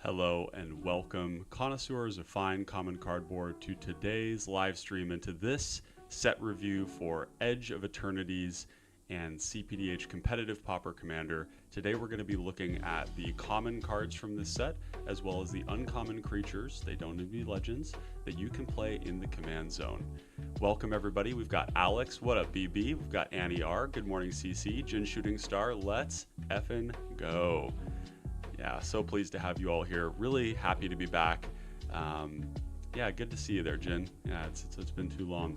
Hello and welcome, connoisseurs of fine common cardboard, to today's live stream and to this set review for Edge of Eternities and cPDH Competitive Pauper Commander. Today we're going to be looking at the common cards from this set, as well as the uncommon creatures, they don't need to be legends, that you can play in the command zone. Welcome everybody, we've got Alex, what up BB, we've got Annie R, good morning CC, Jin Shooting Star, let's effing go. Yeah, so pleased to have you all here. Really happy to be back. Yeah, good to see you there, Jen. Yeah, it's been too long.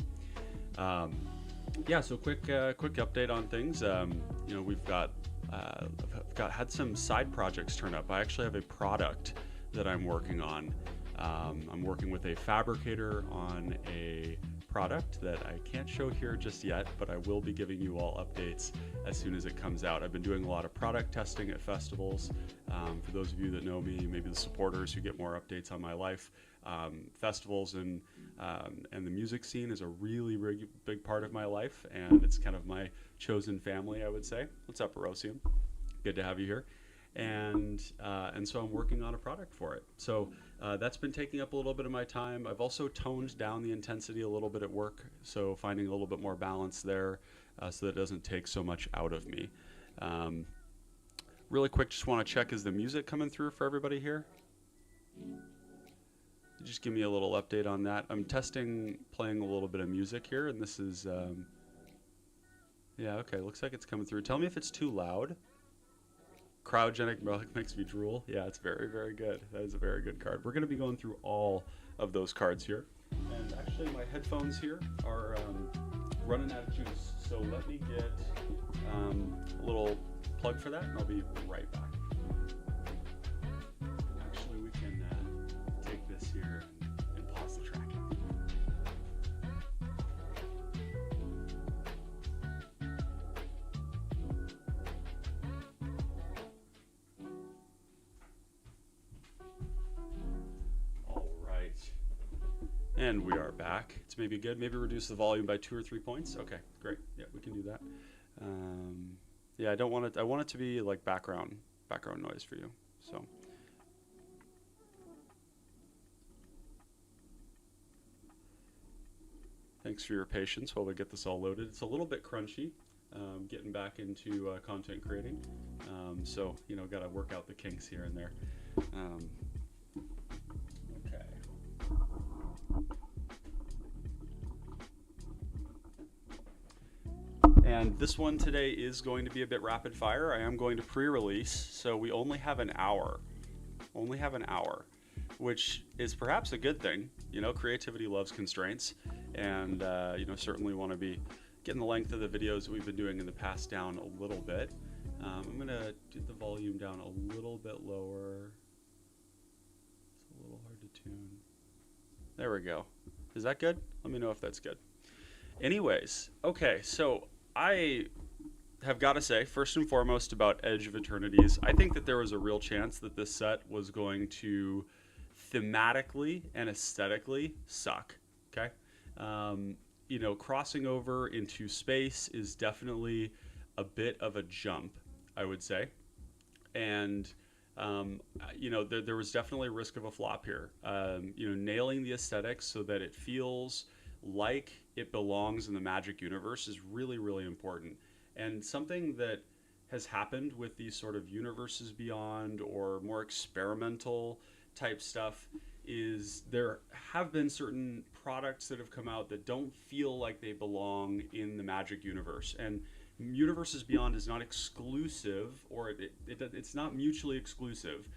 Yeah, so quick update on things. You know, we've had some side projects turn up. I actually have a product that I'm working on. I'm working with a fabricator on a product that I can't show here just yet, but I will be giving you all updates as soon as it comes out. I've been doing a lot of product testing at festivals. For those of you that know me, maybe the supporters who get more updates on my life, festivals and the music scene is a really, really big part of my life, and it's kind of my chosen family, I would say. What's up, Erosium? Good to have you here. And so I'm working on a product for it. So that's been taking up a little bit of my time. I've also toned down the intensity a little bit at work, so finding a little bit more balance there so that it doesn't take so much out of me. Really quick, just want to check, is the music coming through for everybody here? Just give me a little update on that. I'm testing playing a little bit of music here, and this is, yeah, okay, looks like it's coming through. Tell me if it's too loud. Cryogenic Relic makes me drool. Yeah, it's very, very good. That is a very good card. We're going to be going through all of those cards here. And actually, my headphones here are running out of juice. So let me get a little plug for that, and I'll be right back. Actually, we can take this here and pause the tracking. And we are back. It's maybe good. Maybe reduce the volume by 2 or 3 points. Okay, great. Yeah, we can do that. Yeah, I don't want it. I want it to be like background noise for you. So. Thanks for your patience while we get this all loaded. It's a little bit crunchy, getting back into content creating. So, you know, got to work out the kinks here and there. And this one today is going to be a bit rapid fire. I am going to pre-release, so we only have an hour. Which is perhaps a good thing. You know, creativity loves constraints, and you know, certainly want to be getting the length of the videos that we've been doing in the past down a little bit. I'm gonna get the volume down a little bit lower. It's a little hard to tune. There we go. Is that good? Let me know if that's good. Anyways, okay, so I have got to say, first and foremost about Edge of Eternities, I think that there was a real chance that this set was going to thematically and aesthetically suck, okay? You know, crossing over into space is definitely a bit of a jump, I would say. And, you know, there was definitely a risk of a flop here. You know, nailing the aesthetics so that it feels like it belongs in the Magic universe is really, really important. And something that has happened with these sort of universes beyond or more experimental type stuff is there have been certain products that have come out that don't feel like they belong in the Magic universe. And Universes Beyond is not exclusive, or it's not mutually exclusive.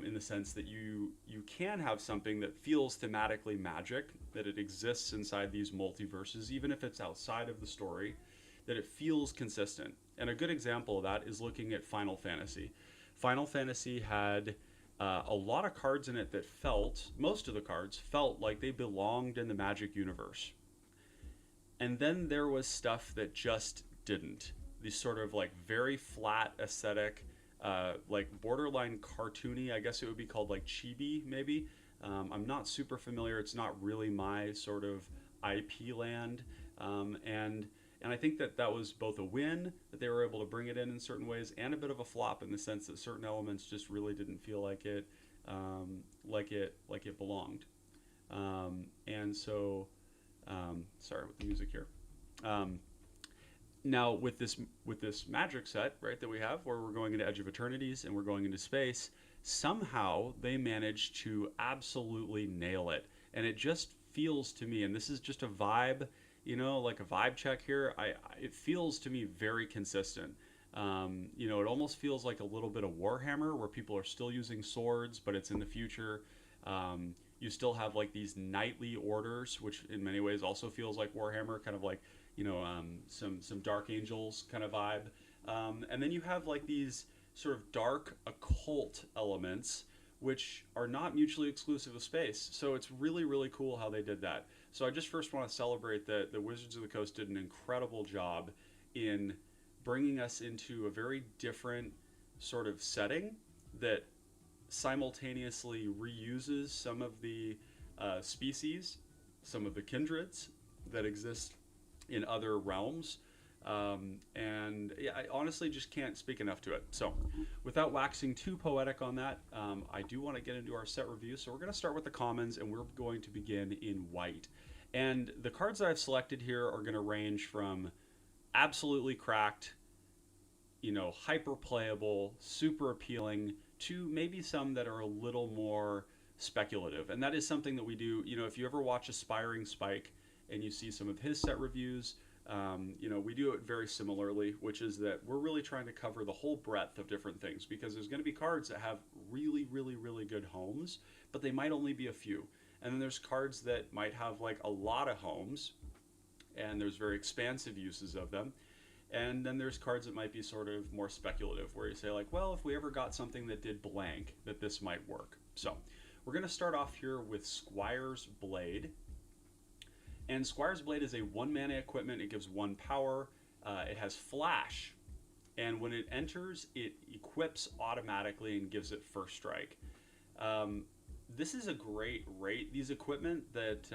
In the sense that you can have something that feels thematically Magic, that it exists inside these multiverses, even if it's outside of the story, that it feels consistent. And a good example of that is looking at Final Fantasy. Final Fantasy had a lot of cards in it that most of the cards felt like they belonged in the Magic universe. And then there was stuff that just didn't. These sort of like very flat aesthetic, like borderline cartoony, I guess it would be called like chibi maybe. I'm not super familiar. It's not really my sort of IP land. And I think that was both a win, that they were able to bring it in certain ways, and a bit of a flop in the sense that certain elements just really didn't feel like it. like it belonged. And so, sorry with the music here. Now with this magic set, right, that we have, where we're going into Edge of Eternities and we're going into space, somehow they managed to absolutely nail it. And it just feels to me, and this is just a vibe, you know, like a vibe check here. It feels to me very consistent. You know, it almost feels like a little bit of Warhammer, where people are still using swords, but it's in the future. You still have like these knightly orders, which in many ways also feels like Warhammer, kind of like, you know, some Dark Angels kind of vibe. And then you have like these sort of dark occult elements, which are not mutually exclusive of space. So it's really, really cool how they did that. So I just first want to celebrate that the Wizards of the Coast did an incredible job in bringing us into a very different sort of setting that simultaneously reuses some of the species, some of the kindreds that exist in other realms. And yeah, I honestly just can't speak enough to it. So without waxing too poetic on that, I do want to get into our set review. So we're going to start with the commons, and we're going to begin in white. And the cards that I've selected here are going to range from absolutely cracked, you know, hyper playable, super appealing, to maybe some that are a little more speculative. And that is something that we do. You know, if you ever watch Aspiring Spike and you see some of his set reviews, you know, we do it very similarly, which is that we're really trying to cover the whole breadth of different things, because there's going to be cards that have really, really, really good homes, but they might only be a few. And then there's cards that might have like a lot of homes, and there's very expansive uses of them. And then there's cards that might be sort of more speculative, where you say like, well, if we ever got something that did blank, that this might work. So we're going to start off here with Squire's Blade. And Squire's Blade is a 1-mana equipment. It gives 1 power. It has flash. And when it enters, it equips automatically and gives it first strike. This is a great rate. These equipment that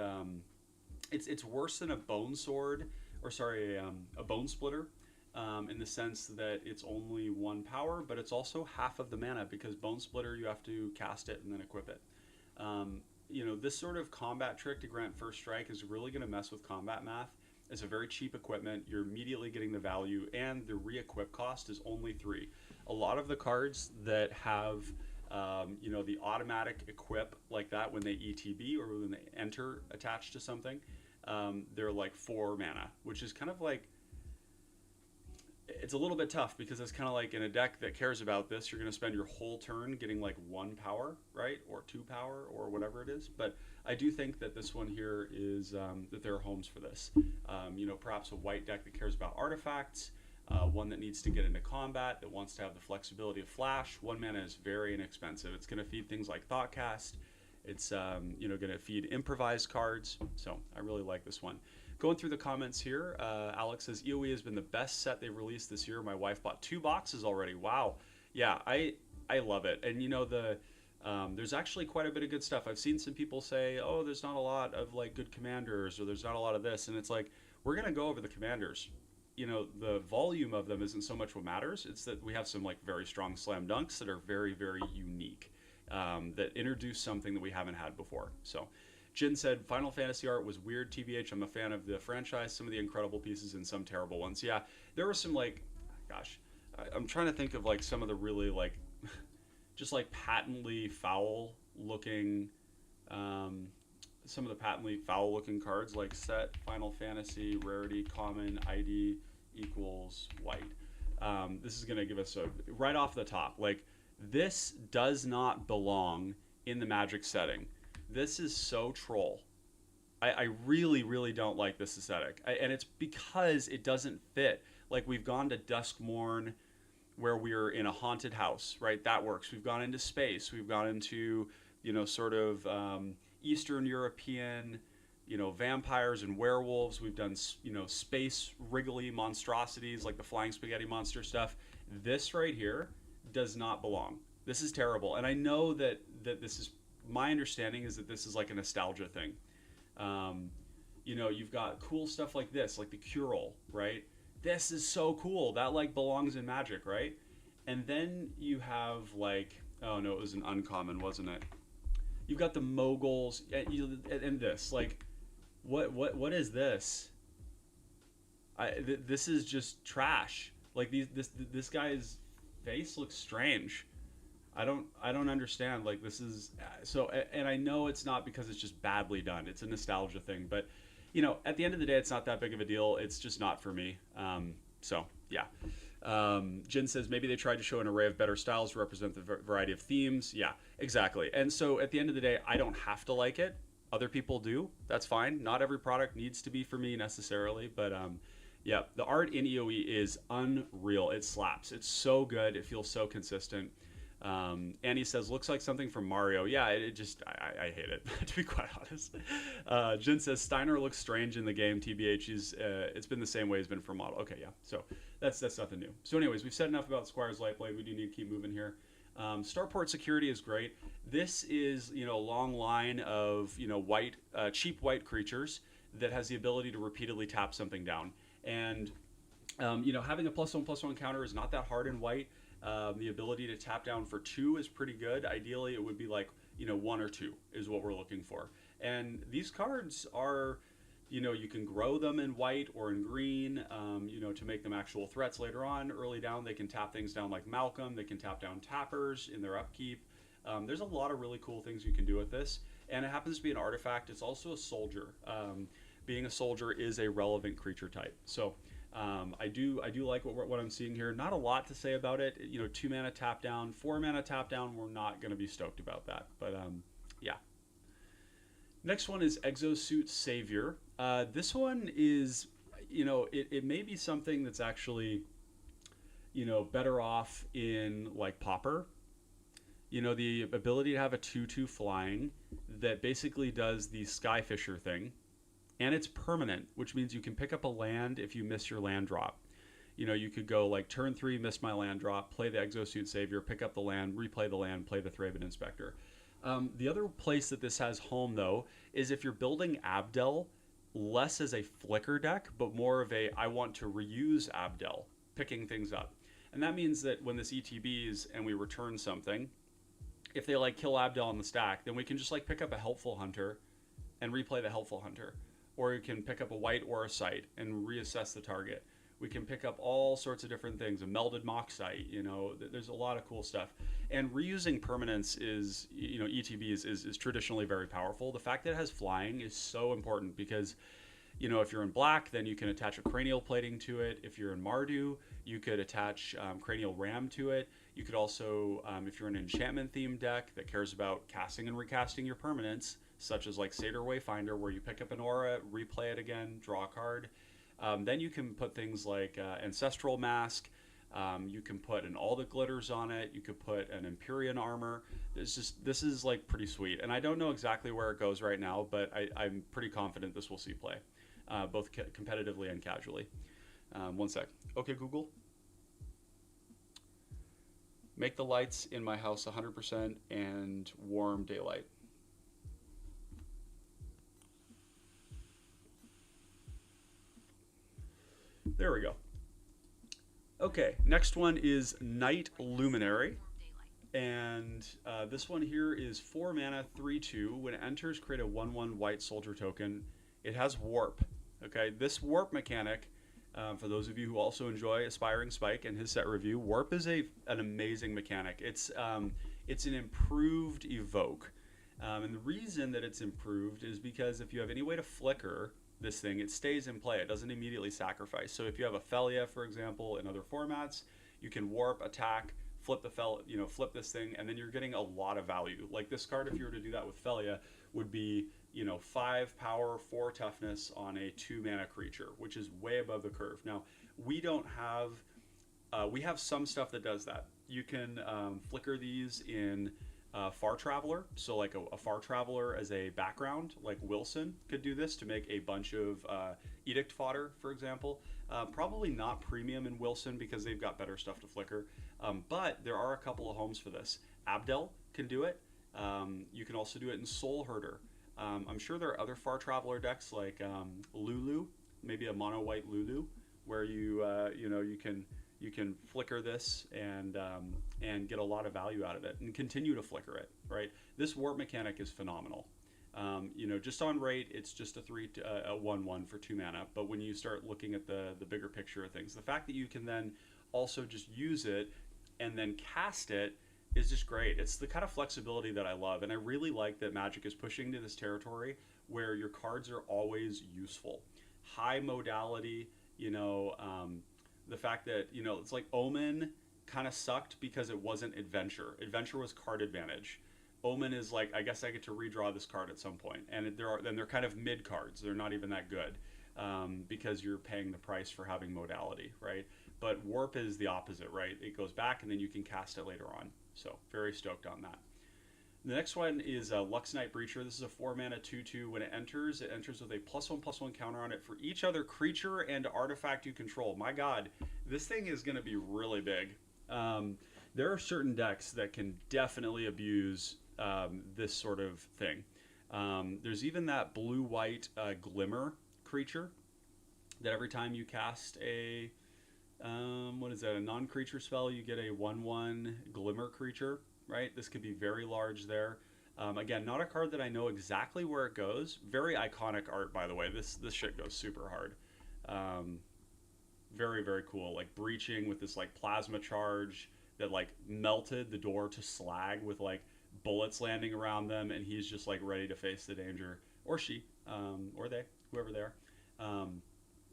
it's worse than a bone sword, or sorry, a bone splitter, in the sense that it's only 1 power, but it's also half of the mana, because bone splitter you have to cast it and then equip it. You know, this sort of combat trick to grant first strike is really going to mess with combat math. It's a very cheap equipment. You're immediately getting the value, and the re-equip cost is only 3. A lot of the cards that have you know, the automatic equip like that when they ETB or when they enter attached to something, they're like 4 mana, which is kind of like, it's a little bit tough, because it's kind of like in a deck that cares about this, you're going to spend your whole turn getting like 1 power, right? Or 2 power, or whatever it is. But I do think that this one here is, that there are homes for this. You know, perhaps a white deck that cares about artifacts, one that needs to get into combat, that wants to have the flexibility of flash. 1 mana is very inexpensive. It's going to feed things like Thoughtcast. It's you know, going to feed improvised cards. So I really like this one. Going through the comments here, Alex says EOE has been the best set they've released this year. My wife bought 2 boxes already. Wow. Yeah, I love it. And you know, there's actually quite a bit of good stuff. I've seen some people say, oh, there's not a lot of like good commanders, or there's not a lot of this, and it's like, we're going to go over the commanders. You know, the volume of them isn't so much what matters. It's that we have some like very strong slam dunks that are very, very unique, that introduce something that we haven't had before. So Jin said, Final Fantasy art was weird, TBH. I'm a fan of the franchise, some of the incredible pieces and some terrible ones. Yeah, there were some like, gosh, I'm trying to think of like some of the really like, just like patently foul looking, some of the patently foul looking cards, like set, Final Fantasy, rarity, common, ID equals white. This is going to give us a, right off the top, like, this does not belong in the Magic setting. This is so troll. I really, really don't like this aesthetic. And it's because it doesn't fit. Like, we've gone to Duskmourn, where we're in a haunted house, right? That works. We've gone into space. We've gone into, you know, sort of Eastern European, you know, vampires and werewolves. We've done, you know, space wriggly monstrosities like the flying spaghetti monster stuff. This right here does not belong. This is terrible. And I know that this is, my understanding is that this is like a nostalgia thing. You know, you've got cool stuff like this, like the Curel, right? This is so cool. That like belongs in Magic, right? And then you have like Oh no, it was an uncommon, wasn't it? You've got the moguls and this. Like, what is this? This is just trash. Like this guy's face looks strange. I don't understand. Like this is so, and I know it's not because it's just badly done. It's a nostalgia thing, but at the end of the day, it's not that big of a deal. It's just not for me. So yeah. Jin says maybe they tried to show an array of better styles to represent the variety of themes. Yeah, exactly. And so at the end of the day, I don't have to like it. Other people do. That's fine. Not every product needs to be for me necessarily, but yeah, the art in EOE is unreal. It slaps. It's so good. It feels so consistent. Annie says, looks like something from Mario. Yeah, it just, I hate it, to be quite honest. Jin says, Steiner looks strange in the game. TBH, it's been the same way he's been for model. Okay, yeah, so that's nothing new. So anyways, we've said enough about Squire's Lightblade. We do need to keep moving here. Starport security is great. This is, a long line of, white, cheap white creatures that has the ability to repeatedly tap something down. And, having a +1/+1 counter is not that hard in white. The ability to tap down for 2 is pretty good. Ideally, it would be like, 1 or 2 is what we're looking for. And these cards are, you can grow them in white or in green, to make them actual threats later on. Early down, they can tap things down like Malcolm. They can tap down tappers in their upkeep. There's a lot of really cool things you can do with this. And it happens to be an artifact. It's also a soldier. Being a soldier is a relevant creature type. So I do like what I'm seeing here. Not a lot to say about it. 2 mana tap down, 4 mana tap down. We're not going to be stoked about that. But yeah. Next one is Exo Suit Savior. This one is, it may be something that's actually, better off in like Pauper. The ability to have a 2/2 flying that basically does the Skyfisher thing. And it's permanent, which means you can pick up a land if you miss your land drop. You could go like turn 3, miss my land drop, play the Exo Suit Savior, pick up the land, replay the land, play the Thraben Inspector. The other place that this has home, though, is if you're building Abdel, less as a flicker deck, but more of a I want to reuse Abdel, picking things up. And that means that when this ETBs and we return something, if they like kill Abdel on the stack, then we can just like pick up a Helpful Hunter and replay the Helpful Hunter. Or you can pick up a white or a site and reassess the target. We can pick up all sorts of different things, a melded mock site, there's a lot of cool stuff. And reusing permanence is, ETB is traditionally very powerful. The fact that it has flying is so important because, if you're in black, then you can attach a cranial plating to it. If you're in Mardu, you could attach cranial ram to it. You could also, if you're in an enchantment themed deck that cares about casting and recasting your permanents, such as like Satyr Wayfinder, where you pick up an aura, replay it again, draw a card. Then you can put things like Ancestral Mask. You can put an All That Glitters on it. You could put an Empyrean Armor. This is like pretty sweet. And I don't know exactly where it goes right now, but I'm pretty confident this will see play, both competitively and casually. One sec. Okay, Google. Make the lights in my house 100% and warm daylight. There we go. Okay, next one is Night Luminary. And this one here is 4 mana, 3/2. When it enters, create a 1/1 white soldier token. It has warp. Okay, this warp mechanic, for those of you who also enjoy Aspiring Spike and his set review, warp is an amazing mechanic. It's an improved evoke. And the reason that it's improved is because if you have any way to flicker this thing, it stays in play. It doesn't immediately sacrifice. So if you have a Felia, for example, in other formats, you can warp, attack, flip flip this thing, and then you're getting a lot of value. Like this card, if you were to do that with Felia, would be 5 power, 4 toughness on a 2 mana creature, which is way above the curve. Now we don't have, we have some stuff that does that. You can flicker these in Far Traveler, so like a Far Traveler as a background, like Wilson could do this to make a bunch of Edict fodder, for example. Probably not premium in Wilson because they've got better stuff to flicker, but there are a couple of homes for this. Abdel can do it. You can also do it in Soul Herder. I'm sure there are other Far Traveler decks like Lulu, maybe a mono white Lulu, where you You can flicker this and get a lot of value out of it and continue to flicker it, right? This warp mechanic is phenomenal. You know, just on rate, it's just a 1/1 for 2 mana. But when you start looking at the bigger picture of things, the fact that you can then also just use it and then cast it is just great. It's the kind of flexibility that I love, and I really like that Magic is pushing to this territory where your cards are always useful. High modality, you know, the fact that, you know, it's like Omen kind of sucked because it wasn't Adventure. Adventure was card advantage. Omen is like, I guess I get to redraw this card at some point, and they're kind of mid cards. They're not even that good because you're paying the price for having modality, right? But Warp is the opposite, right? It goes back and then you can cast it later on. So very stoked on that. The next one is Lux Knight Breacher. This is a 4 mana 2/2. When it enters with a +1/+1 counter on it for each other creature and artifact you control. My God, this thing is going to be really big. There are certain decks that can definitely abuse this sort of thing. There's even that blue-white Glimmer creature that every time you cast a what is that? A non-creature spell, you get a 1/1 Glimmer creature, right? This could be very large there. Again, not a card that I know exactly where it goes. Very iconic art, by the way. This shit goes super hard. Very, very cool. Like breaching with this like plasma charge that like melted the door to slag with like bullets landing around them, and he's just like ready to face the danger, or she, or they, whoever they are.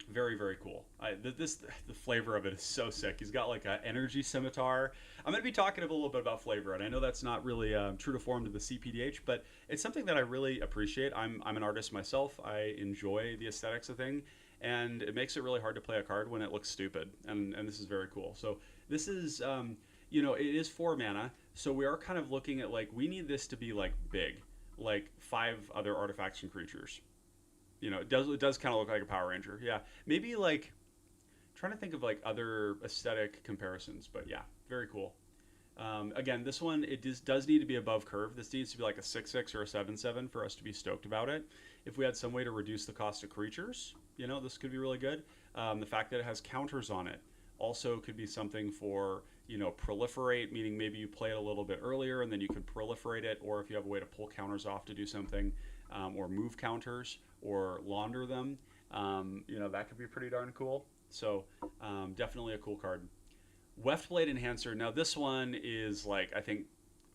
Very, very cool. The flavor of it is so sick. He's got like an energy scimitar. I'm going to be talking a little bit about flavor, and I know that's not really true to form to the cPDH, but it's something that I really appreciate. I'm an artist myself. I enjoy the aesthetics of thing, and it makes it really hard to play a card when it looks stupid, and this is very cool. So this is, you know, it is 4 mana, so we are kind of looking at like, we need this to be like big, like 5 other artifacts and creatures. You know, it does kind of look like a Power Ranger. Yeah, maybe like, I'm trying to think of like other aesthetic comparisons, but yeah, very cool. Again, this one, it does need to be above curve. This needs to be like a 6/6 or a 7/7 for us to be stoked about it. If we had some way to reduce the cost of creatures, you know, this could be really good. The fact that it has counters on it also could be something for, you know, proliferate, meaning maybe you play it a little bit earlier and then you could proliferate it, or if you have a way to pull counters off to do something, or move counters or launder them, you know, that could be pretty darn cool. So definitely a cool card. Weftblade Enhancer. Now this one is like, I think,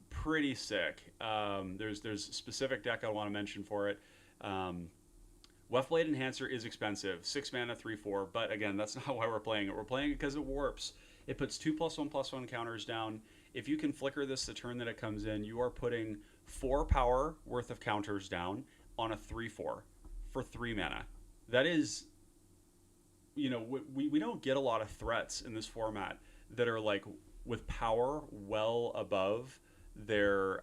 pretty sick. There's a specific deck I want to mention for it. Weftblade Enhancer is expensive, 6 mana, 3/4, but again, that's not why we're playing it. We're playing it because it warps. It puts 2 +1/+1 counters down. If you can flicker this the turn that it comes in, you are putting 4 power worth of counters down on a 3/4 for 3 mana. That is, you know, we don't get a lot of threats in this format that are like with power well above their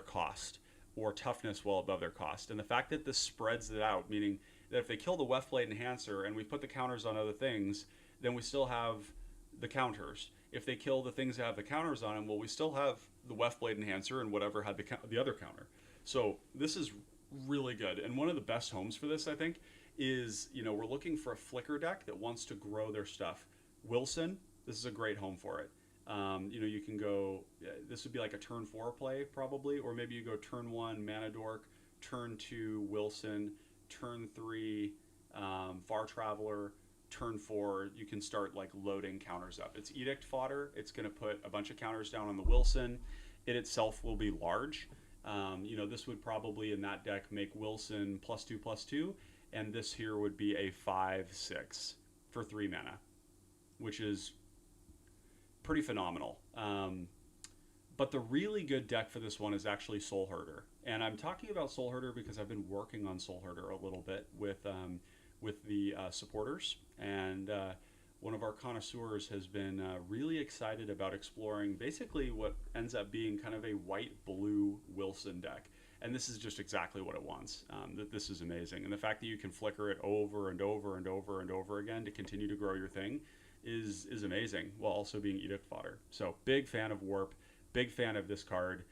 cost, or toughness well above their cost. And the fact that this spreads it out, meaning that if they kill the Weftblade Enhancer and we put the counters on other things, then we still have the counters. If they kill the things that have the counters on them, well, we still have the Weftblade Enhancer and whatever had the other counter. So this is really good. And one of the best homes for this, I think, is, you know, we're looking for a flicker deck that wants to grow their stuff. Wilson, this is a great home for it. You know, you can go, this would be like a turn 4 play probably, or maybe you go turn 1 Mana Dork, turn 2 Wilson, turn 3 Far Traveler, turn 4 you can start like loading counters up. It's Edict fodder. It's going to put a bunch of counters down on the Wilson. It itself will be large. You know, this would probably in that deck make Wilson +2/+2, and this here would be a 5/6 for 3 mana, which is pretty phenomenal. But the really good deck for this one is actually Soul Herder. And I'm talking about Soul Herder because I've been working on Soul Herder a little bit with the supporters. And one of our connoisseurs has been really excited about exploring basically what ends up being kind of a white-blue Wilson deck. And this is just exactly what it wants. This is amazing. And the fact that you can flicker it over and over and over and over again to continue to grow your thing is amazing, while also being Edict fodder. So big fan of Warp, big fan of this card.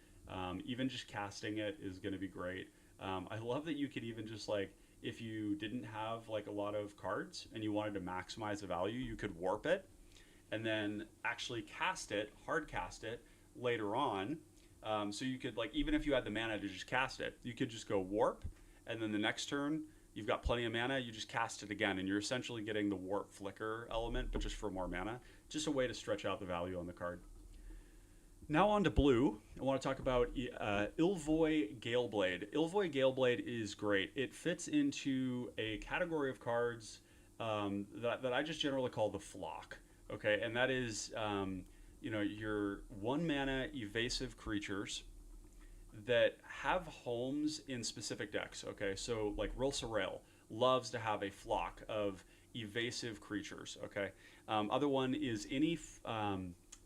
Even just casting it is going to be great. I love that you could even just like, if you didn't have like a lot of cards and you wanted to maximize the value, you could warp it and then actually cast it, hard cast it later on. So you could, like, even if you had the mana to just cast it, you could just go warp, and then the next turn you've got plenty of mana, you just cast it again, and you're essentially getting the warp flicker element, but just for more mana. Just a way to stretch out the value on the card. Now on to blue. I want to talk about Ilvoy Galeblade. Ilvoy Galeblade is great. It fits into a category of cards that I just generally call the flock. Okay, and that is your 1 mana evasive creatures that have homes in specific decks. Okay, so like Sorveil loves to have a flock of evasive creatures. Okay, other one is any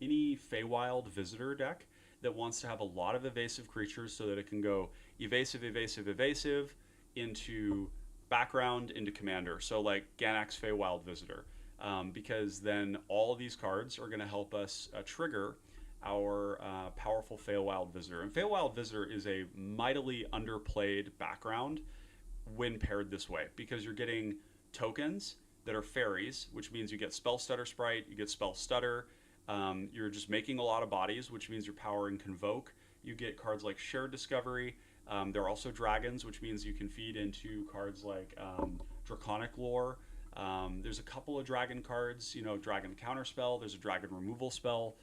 Feywild Visitor deck that wants to have a lot of evasive creatures so that it can go evasive, evasive, evasive into background, into commander. So like Ganax Feywild Visitor, because then all of these cards are going to help us trigger our powerful Feywild Visitor. And Feywild Visitor is a mightily underplayed background when paired this way, because you're getting tokens that are fairies, which means you get Spell Stutter Sprite, you get Spell Stutter. You're just making a lot of bodies, which means you're powering Convoke. You get cards like Shared Discovery. There are also dragons, which means you can feed into cards like Draconic Lore. There's a couple of dragon cards, Dragon Counterspell. There's a dragon removal spell.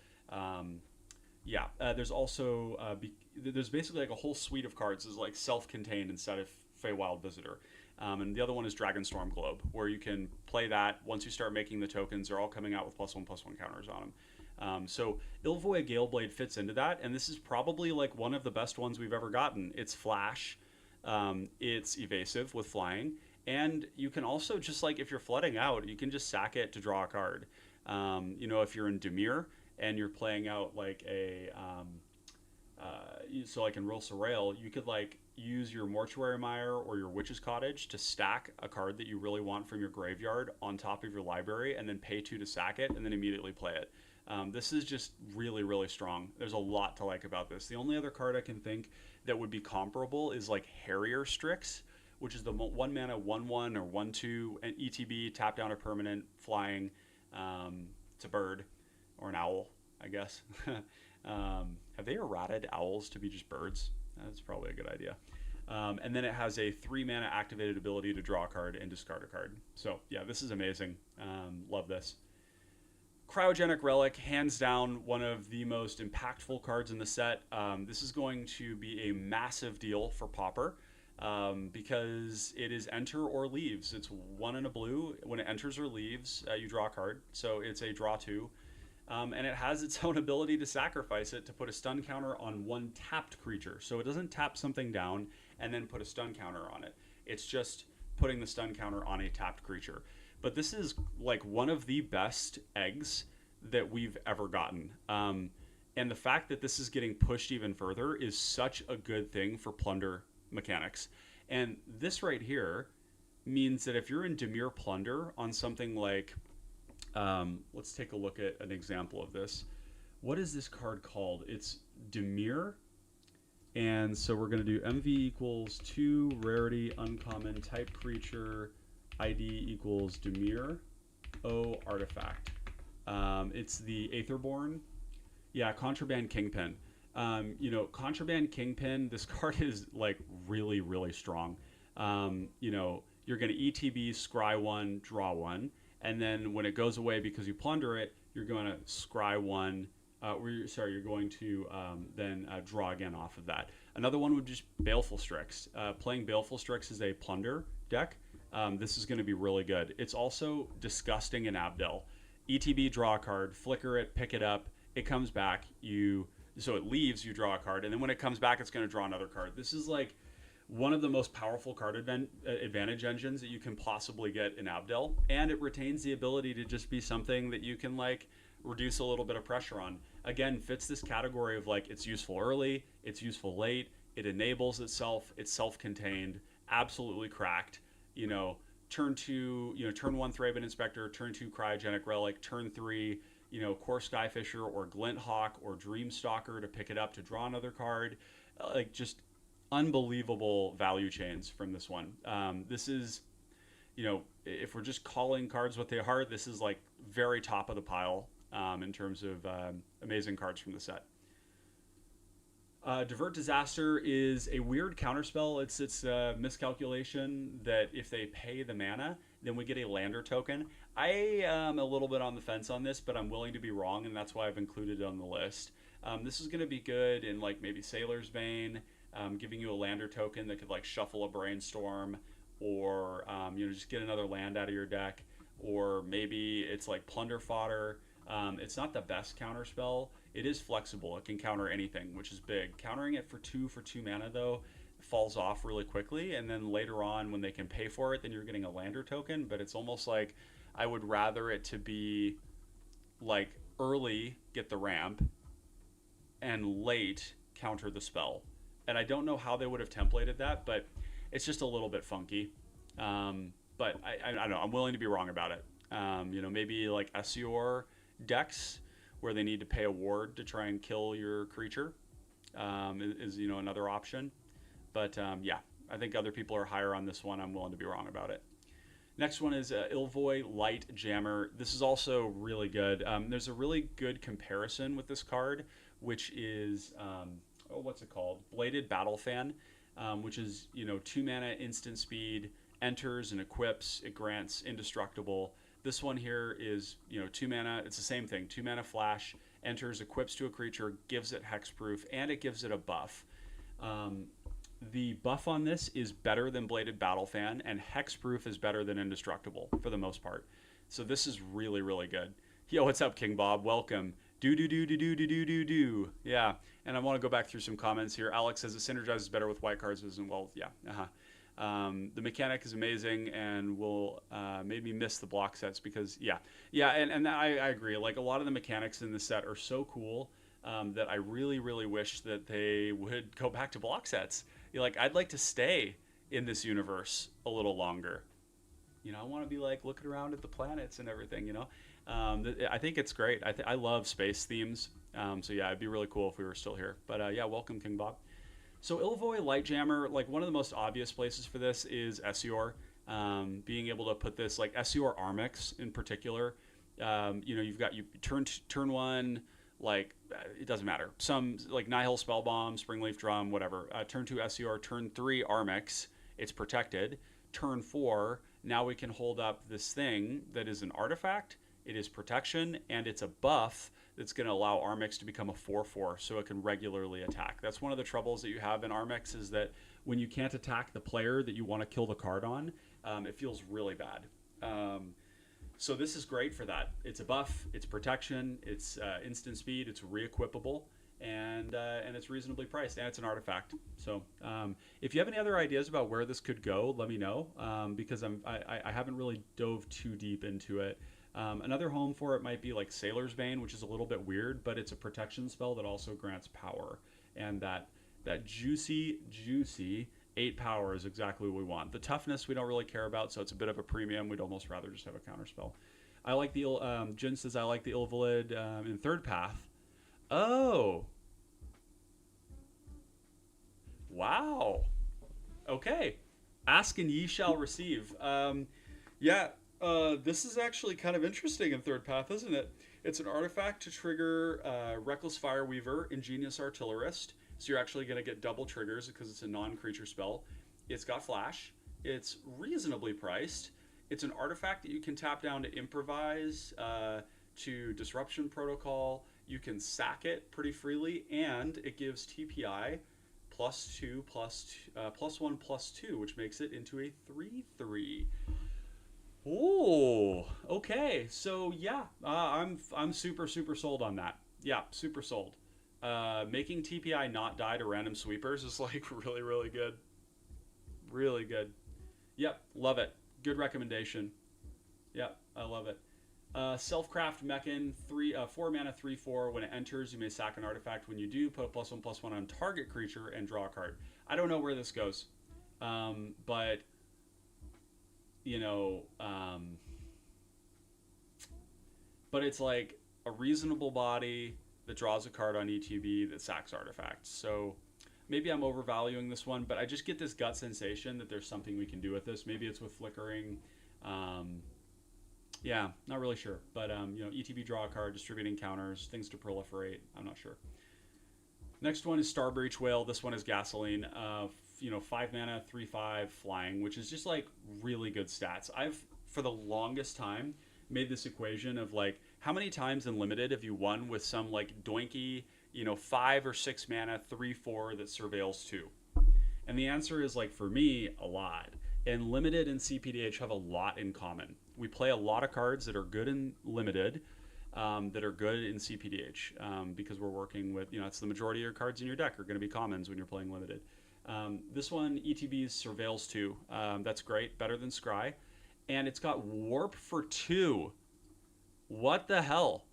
There's also there's basically like a whole suite of cards is like self-contained instead of Feywild Visitor. And the other one is Dragonstorm Globe, where you can play that. Once you start making the tokens, they're all coming out with +1/+1 counters on them. So Ilvoy Galeblade fits into that, and this is probably like one of the best ones we've ever gotten. It's flash, it's evasive with flying, and you can also just, like, if you're flooding out, you can just sack it to draw a card. If you're in Dimir and you're playing out like a so like in Sorveil, you could like use your Mortuary Mire or your Witch's Cottage to stack a card that you really want from your graveyard on top of your library, and then pay 2 to sack it, and then immediately play it. This is just really, really strong. There's a lot to like about this. The only other card I can think that would be comparable is like Harrier Strix, which is the 1 mana 1/1 or 1/2 and ETB, tap down a permanent, flying. It's a bird or an owl, I guess. Have they errated owls to be just birds? That's probably a good idea. And then it has a 3 mana activated ability to draw a card and discard a card. So yeah, this is amazing. Love this. Cryogenic Relic, hands down one of the most impactful cards in the set. This is going to be a massive deal for Pauper, because it is enter or leaves. It's 1 and a blue. When it enters or leaves, you draw a card. So it's a draw 2. And it has its own ability to sacrifice it to put a stun counter on 1 tapped creature. So it doesn't tap something down and then put a stun counter on it. It's just putting the stun counter on a tapped creature. But this is like one of the best eggs that we've ever gotten. And the fact that this is getting pushed even further is such a good thing for Plunder mechanics. And this right here means that if you're in Dimir Plunder on something like... let's take a look at an example of this. What is this card called? It's Dimir. And so we're going to do MV equals 2 rarity uncommon type creature ID equals Dimir O artifact. It's the Aetherborn. Yeah, Contraband Kingpin. Contraband Kingpin, this card is like really, really strong. You're going to ETB, scry 1, draw 1. And then when it goes away because you plunder it, you're going to scry 1. You're going to then draw again off of that. Another one would just Baleful Strix. Playing Baleful Strix is a plunder deck. This is going to be really good. It's also disgusting in Abdel. ETB, draw a card, flicker it, pick it up, it comes back, so it leaves, you draw a card, and then when it comes back, it's going to draw another card. This is like one of the most powerful card advantage engines that you can possibly get in Abdel, and it retains the ability to just be something that you can like reduce a little bit of pressure on. Again, fits this category of like it's useful early, it's useful late, it enables itself, it's self-contained, absolutely cracked. Turn 2, turn 1 Thraben Inspector, turn 2 Cryogenic Relic, turn 3, Core Skyfisher or Glint Hawk or Dreamstalker to pick it up to draw another card. Like just unbelievable value chains from this one. This is, if we're just calling cards what they are, this is like very top of the pile in terms of amazing cards from the set. Divert Disaster is a weird counterspell. It's a miscalculation that if they pay the mana, then we get a lander token. I am a little bit on the fence on this, but I'm willing to be wrong, and that's why I've included it on the list. This is going to be good in like maybe Sailor's Bane, giving you a lander token that could like shuffle a Brainstorm, or just get another land out of your deck, or maybe it's like Plunder Fodder. It's not the best counterspell. It is flexible. It can counter anything, which is big. Countering it for 2 mana, though, falls off really quickly. And then later on, when they can pay for it, then you're getting a lander token. But it's almost like I would rather it to be like early, get the ramp, and late, counter the spell. And I don't know how they would have templated that, but it's just a little bit funky. But I don't know. I'm willing to be wrong about it. Maybe like Esior decks where they need to pay a ward to try and kill your creature is another option. But yeah, I think other people are higher on this one. I'm willing to be wrong about it. Next one is Ilvoy Light Jammer. This is also really good. There's a really good comparison with this card, which is what's it called? Bladed Battle Fan, which is 2 mana instant speed, enters and equips. It grants indestructible. This one here is 2 mana. It's the same thing. 2 mana flash, enters, equips to a creature, gives it hexproof, and it gives it a buff. The buff on this is better than Bladed Battle Fan, and hexproof is better than indestructible for the most part. So this is really, really good. Yo, what's up, King Bob? Welcome. Do. Yeah, and I want to go back through some comments here. Alex says it synergizes better with white cards as well. Yeah, the mechanic is amazing and will made me miss the block sets because and I agree. Like a lot of the mechanics in the set are so cool that I really, really wish that they would go back to block sets. I'd like to stay in this universe a little longer. I want to be like looking around at the planets and everything. I think it's great. I love space themes. So yeah, it'd be really cool if we were still here. But yeah, welcome, King Bob. So Ilvoy Lightjammer, like one of the most obvious places for this is Esior. Being able to put this, like Esior Armix in particular, you've got turn 1, like it doesn't matter. Some like Nihil Spellbomb, Springleaf Drum, whatever. Turn 2 Esior, turn 3 Armix, it's protected. Turn 4, now we can hold up this thing that is an artifact. It is protection, and it's a buff that's going to allow Armix to become a 4/4 so it can regularly attack. That's one of the troubles that you have in Armix is that when you can't attack the player that you want to kill the card on, it feels really bad. So this is great for that. It's a buff, it's protection, it's instant speed, it's re-equipable, and it's reasonably priced, and it's an artifact. So if you have any other ideas about where this could go, let me know, because I haven't really dove too deep into it. Another home for it might be like Sailor's Bane, which is a little bit weird, but it's a protection spell that also grants power. And that juicy 8 power is exactly what we want. The toughness we don't really care about, so it's a bit of a premium. We'd almost rather just have a counterspell. I like the Jin says I like the Ilvalid in third path. Oh. Wow. Okay. Ask and ye shall receive. Yeah. This is actually kind of interesting in third path, isn't it? It's an artifact to trigger Reckless Fireweaver, Ingenious Artillerist. So you're actually going to get double triggers because it's a non-creature spell. It's got flash. It's reasonably priced. It's an artifact that you can tap down to improvise, to Disruption Protocol. You can sack it pretty freely, and it gives TPI +1/+2, which makes it into a 3/3. Oh, okay. So yeah, I'm super sold on that. Yeah, super sold. Making TPI not die to random sweepers is like really good. Really good. Yep, love it. Good recommendation. Yep, I love it. Selfcraft Mechan, 4 mana 3/4. When it enters, you may sack an artifact. When you do, put a +1/+1 on target creature and draw a card. I don't know where this goes, but but it's like a reasonable body that draws a card on ETB that sacks artifacts. So maybe I'm overvaluing this one, but I just get this gut sensation that there's something we can do with this. Maybe it's with flickering. Yeah, not really sure. But, you know, ETB draw a card, distributing counters, things to proliferate. I'm not sure. Next one is Starbreach Whale. This one is Gasoline. You know, 5 mana, 3/5 flying, which is just like really good stats. I've, for the longest time, made this equation of like, how many times in Limited have you won with some like doinky, you know, 5 or 6 mana, 3/4 that surveils 2? And the answer is like, for me, a lot. And Limited and cPDH have a lot in common. We play a lot of cards that are good in Limited, that are good in cPDH, because we're working with, you know, it's the majority of your cards in your deck are going to be commons when you're playing Limited. This one, ETB's Surveils 2. That's great, better than Scry. And it's got Warp for 2. What the hell?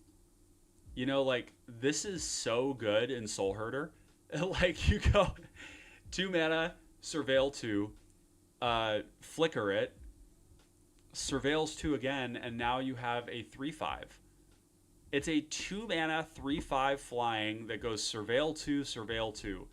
You know, like, this is so good in Soul Herder. Like, you go 2 mana, Surveil 2, flicker it, Surveils 2 again, and now you have a 3/5. It's a 2 mana, 3/5 flying that goes Surveil 2, Surveil 2.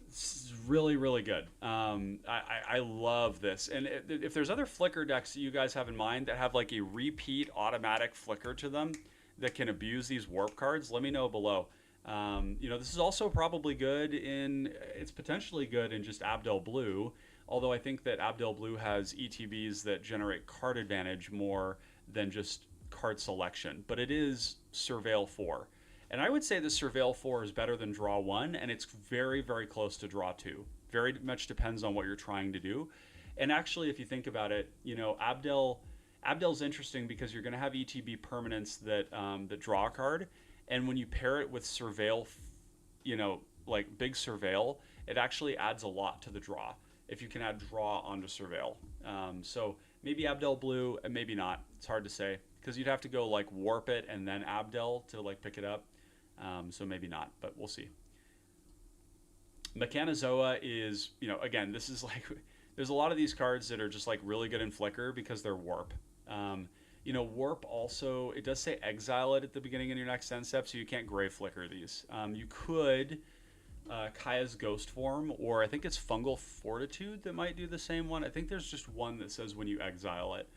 It's really, really good. I love this. And if there's other flicker decks that you guys have in mind that have like a repeat automatic flicker to them that can abuse these warp cards, let me know below. You know, this is also probably good in, it's potentially good in just Abdel Blue, although I think that Abdel Blue has ETBs that generate card advantage more than just card selection. But it is Surveil 4. And I would say the Surveil 4 is better than Draw 1, and it's very, very close to Draw 2. Very much depends on what you're trying to do. And actually, if you think about it, you know, Abdel's interesting because you're going to have ETB permanents that, that draw a card. And when you pair it with Surveil, you know, like big Surveil, it actually adds a lot to the draw if you can add draw onto Surveil. So maybe Abdel Blue, and maybe not. It's hard to say because you'd have to go like warp it and then Abdel to like pick it up. So maybe not, but we'll see. Mechanzoa is, you know, again, this is like, there's a lot of these cards that are just like really good in Flicker because they're warp. You know, warp also, it does say exile it at the beginning of your next end step, so you can't Grave Flicker these. You could Kaya's Ghost Form, or I think it's Fungal Fortitude that might do the same one. I think there's just one that says when you exile it.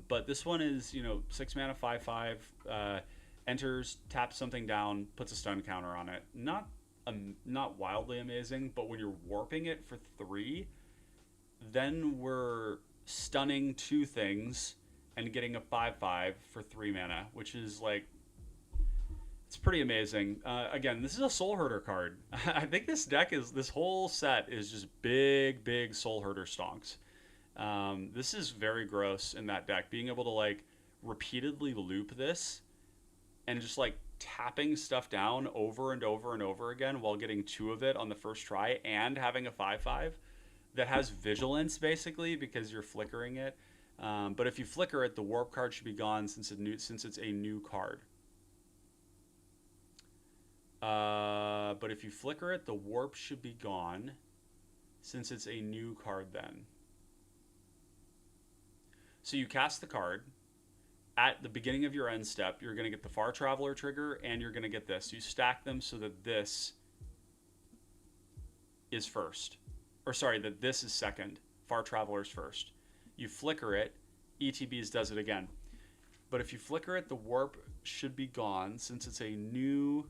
But this one is, you know, 6 mana, 5/5, enters, taps something down, puts a stun counter on it. Not wildly amazing, but when you're warping it for 3, then we're stunning 2 things and getting a 5/5 for 3 mana, which is like, it's pretty amazing. Again, this is a Soul Herder card. I think this whole set is just big Soul Herder stonks. This is very gross in that deck. Being able to like repeatedly loop this and just like tapping stuff down over and over and over again while getting 2 of it on the first try and having a 5/5 that has vigilance basically because you're flickering it. But if you flicker it, the warp card should be gone since it's a new card. But if you flicker it, the warp should be gone since it's a new card then. So you cast the card. At the beginning of your end step, you're going to get the Far Traveler trigger, and you're going to get this. You stack them so that this is first. Or sorry, that this is second. Far Traveler's first. You flicker it, ETBs does it again. But if you flicker it, the warp should be gone since it's a new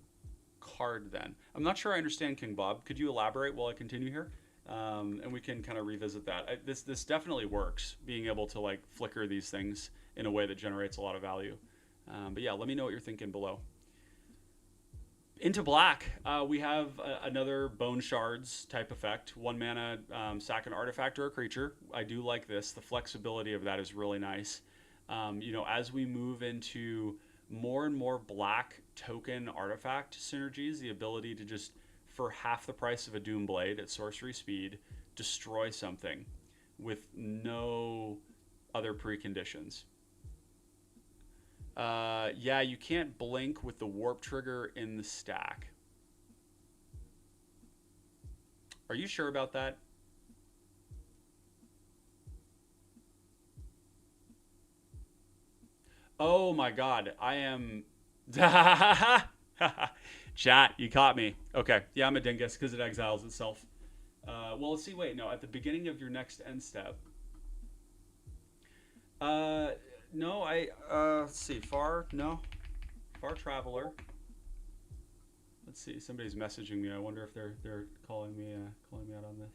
card then. I'm not sure I understand, King Bob. Could you elaborate while I continue here? And we can kind of revisit that. This definitely works, being able to like flicker these things in a way that generates a lot of value. But yeah, let me know what you're thinking below. Into black, we have another Bone Shards type effect. 1 mana, sack an artifact or a creature. I do like this. The flexibility of that is really nice. You know, as we move into more and more black token artifact synergies, the ability to just, for half the price of a Doomblade at sorcery speed, destroy something with no other preconditions. Yeah, you can't blink with the warp trigger in the stack. Are you sure about that? Oh my god, I am... Chat, you caught me. Okay, yeah, I'm a dingus because it exiles itself. Well, let's see, wait, no, at the beginning of your next end step... No, let's see, no, Far Traveler. Let's see, somebody's messaging me. I wonder if they're calling me out on this.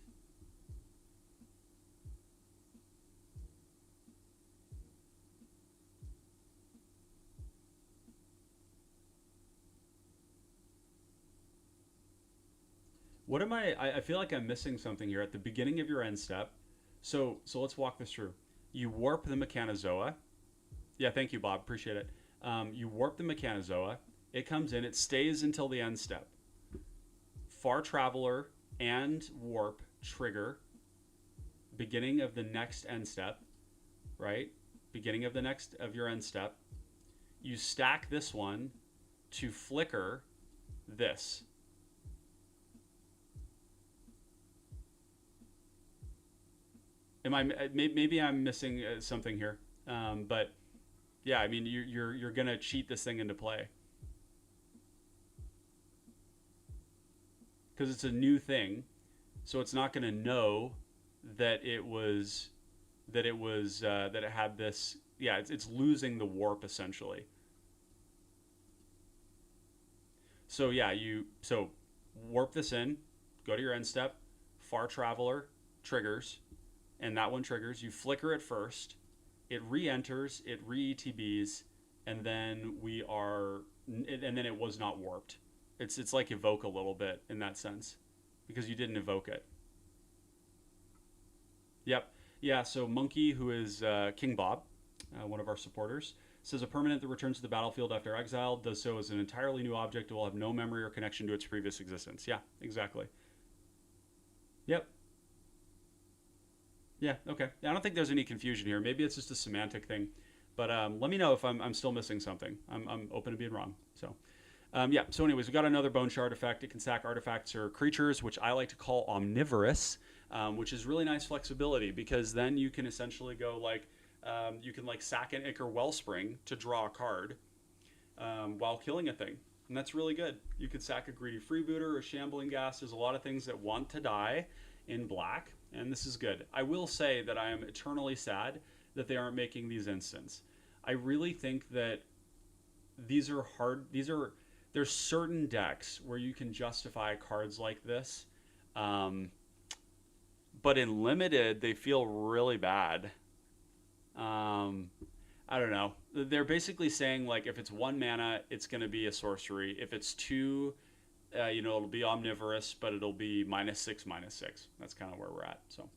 What am I feel like I'm missing something here at the beginning of your end step. So let's walk this through. You warp the Mechanzoa. Yeah, thank you, Bob. Appreciate it. You warp the Mechanzoa. It comes in. It stays until the end step. Far Traveler and Warp trigger. Beginning of the next end step, right? Beginning of the next of your end step. You stack this one to flicker this. Maybe I'm missing something here, but yeah, I mean you're gonna cheat this thing into play because it's a new thing, so it's not gonna know that it had this. Yeah, it's losing the warp essentially. So yeah, so warp this in, go to your end step, Far Traveler triggers, and that one triggers. You flicker it first, it re-enters, it re-ETBs, and then it was not warped. It's like evoke a little bit in that sense, because you didn't evoke it. Yep. Yeah. So Monkey, who is King Bob, one of our supporters, says a permanent that returns to the battlefield after exile does so as an entirely new object. It will have no memory or connection to its previous existence. Yeah. Exactly. Yep. Yeah, okay. I don't think there's any confusion here. Maybe it's just a semantic thing. But let me know if I'm still missing something. I'm open to being wrong. So, yeah. So anyways, we got another Bone Shard effect. It can sack artifacts or creatures, which I like to call Omnivorous, which is really nice flexibility because then you can essentially go like, you can like sack an Ichor Wellspring to draw a card while killing a thing. And that's really good. You could sack a Greedy Freebooter or Shambling Gas. There's a lot of things that want to die in black, and this is good. I will say that I am eternally sad that they aren't making these instants. I really think that these are hard. There's certain decks where you can justify cards like this, but in limited they feel really bad. I don't know. They're basically saying like if it's 1 mana, it's going to be a sorcery. If it's 2, it'll be omnivorous, but it'll be -6/-6. That's kind of where we're at. So,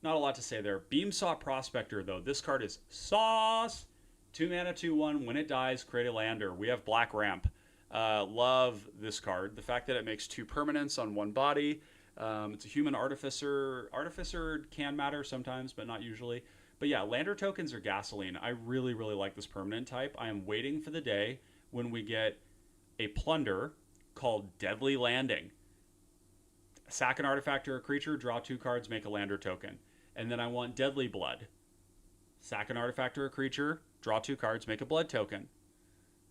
not a lot to say there. Beamsaw Prospector, though. This card is sauce. 2 mana, 2/1. When it dies, create a lander. We have Black Ramp. Love this card. The fact that it makes 2 permanents on 1 body. It's a human artificer. Artificer can matter sometimes, but not usually. But yeah, lander tokens are gasoline. I really, really like this permanent type. I am waiting for the day when we get a plunder called Deadly Landing. Sack an artifact or a creature, draw 2 cards, make a lander token. And then I want Deadly Blood. Sack an artifact or a creature, draw 2 cards, make a blood token.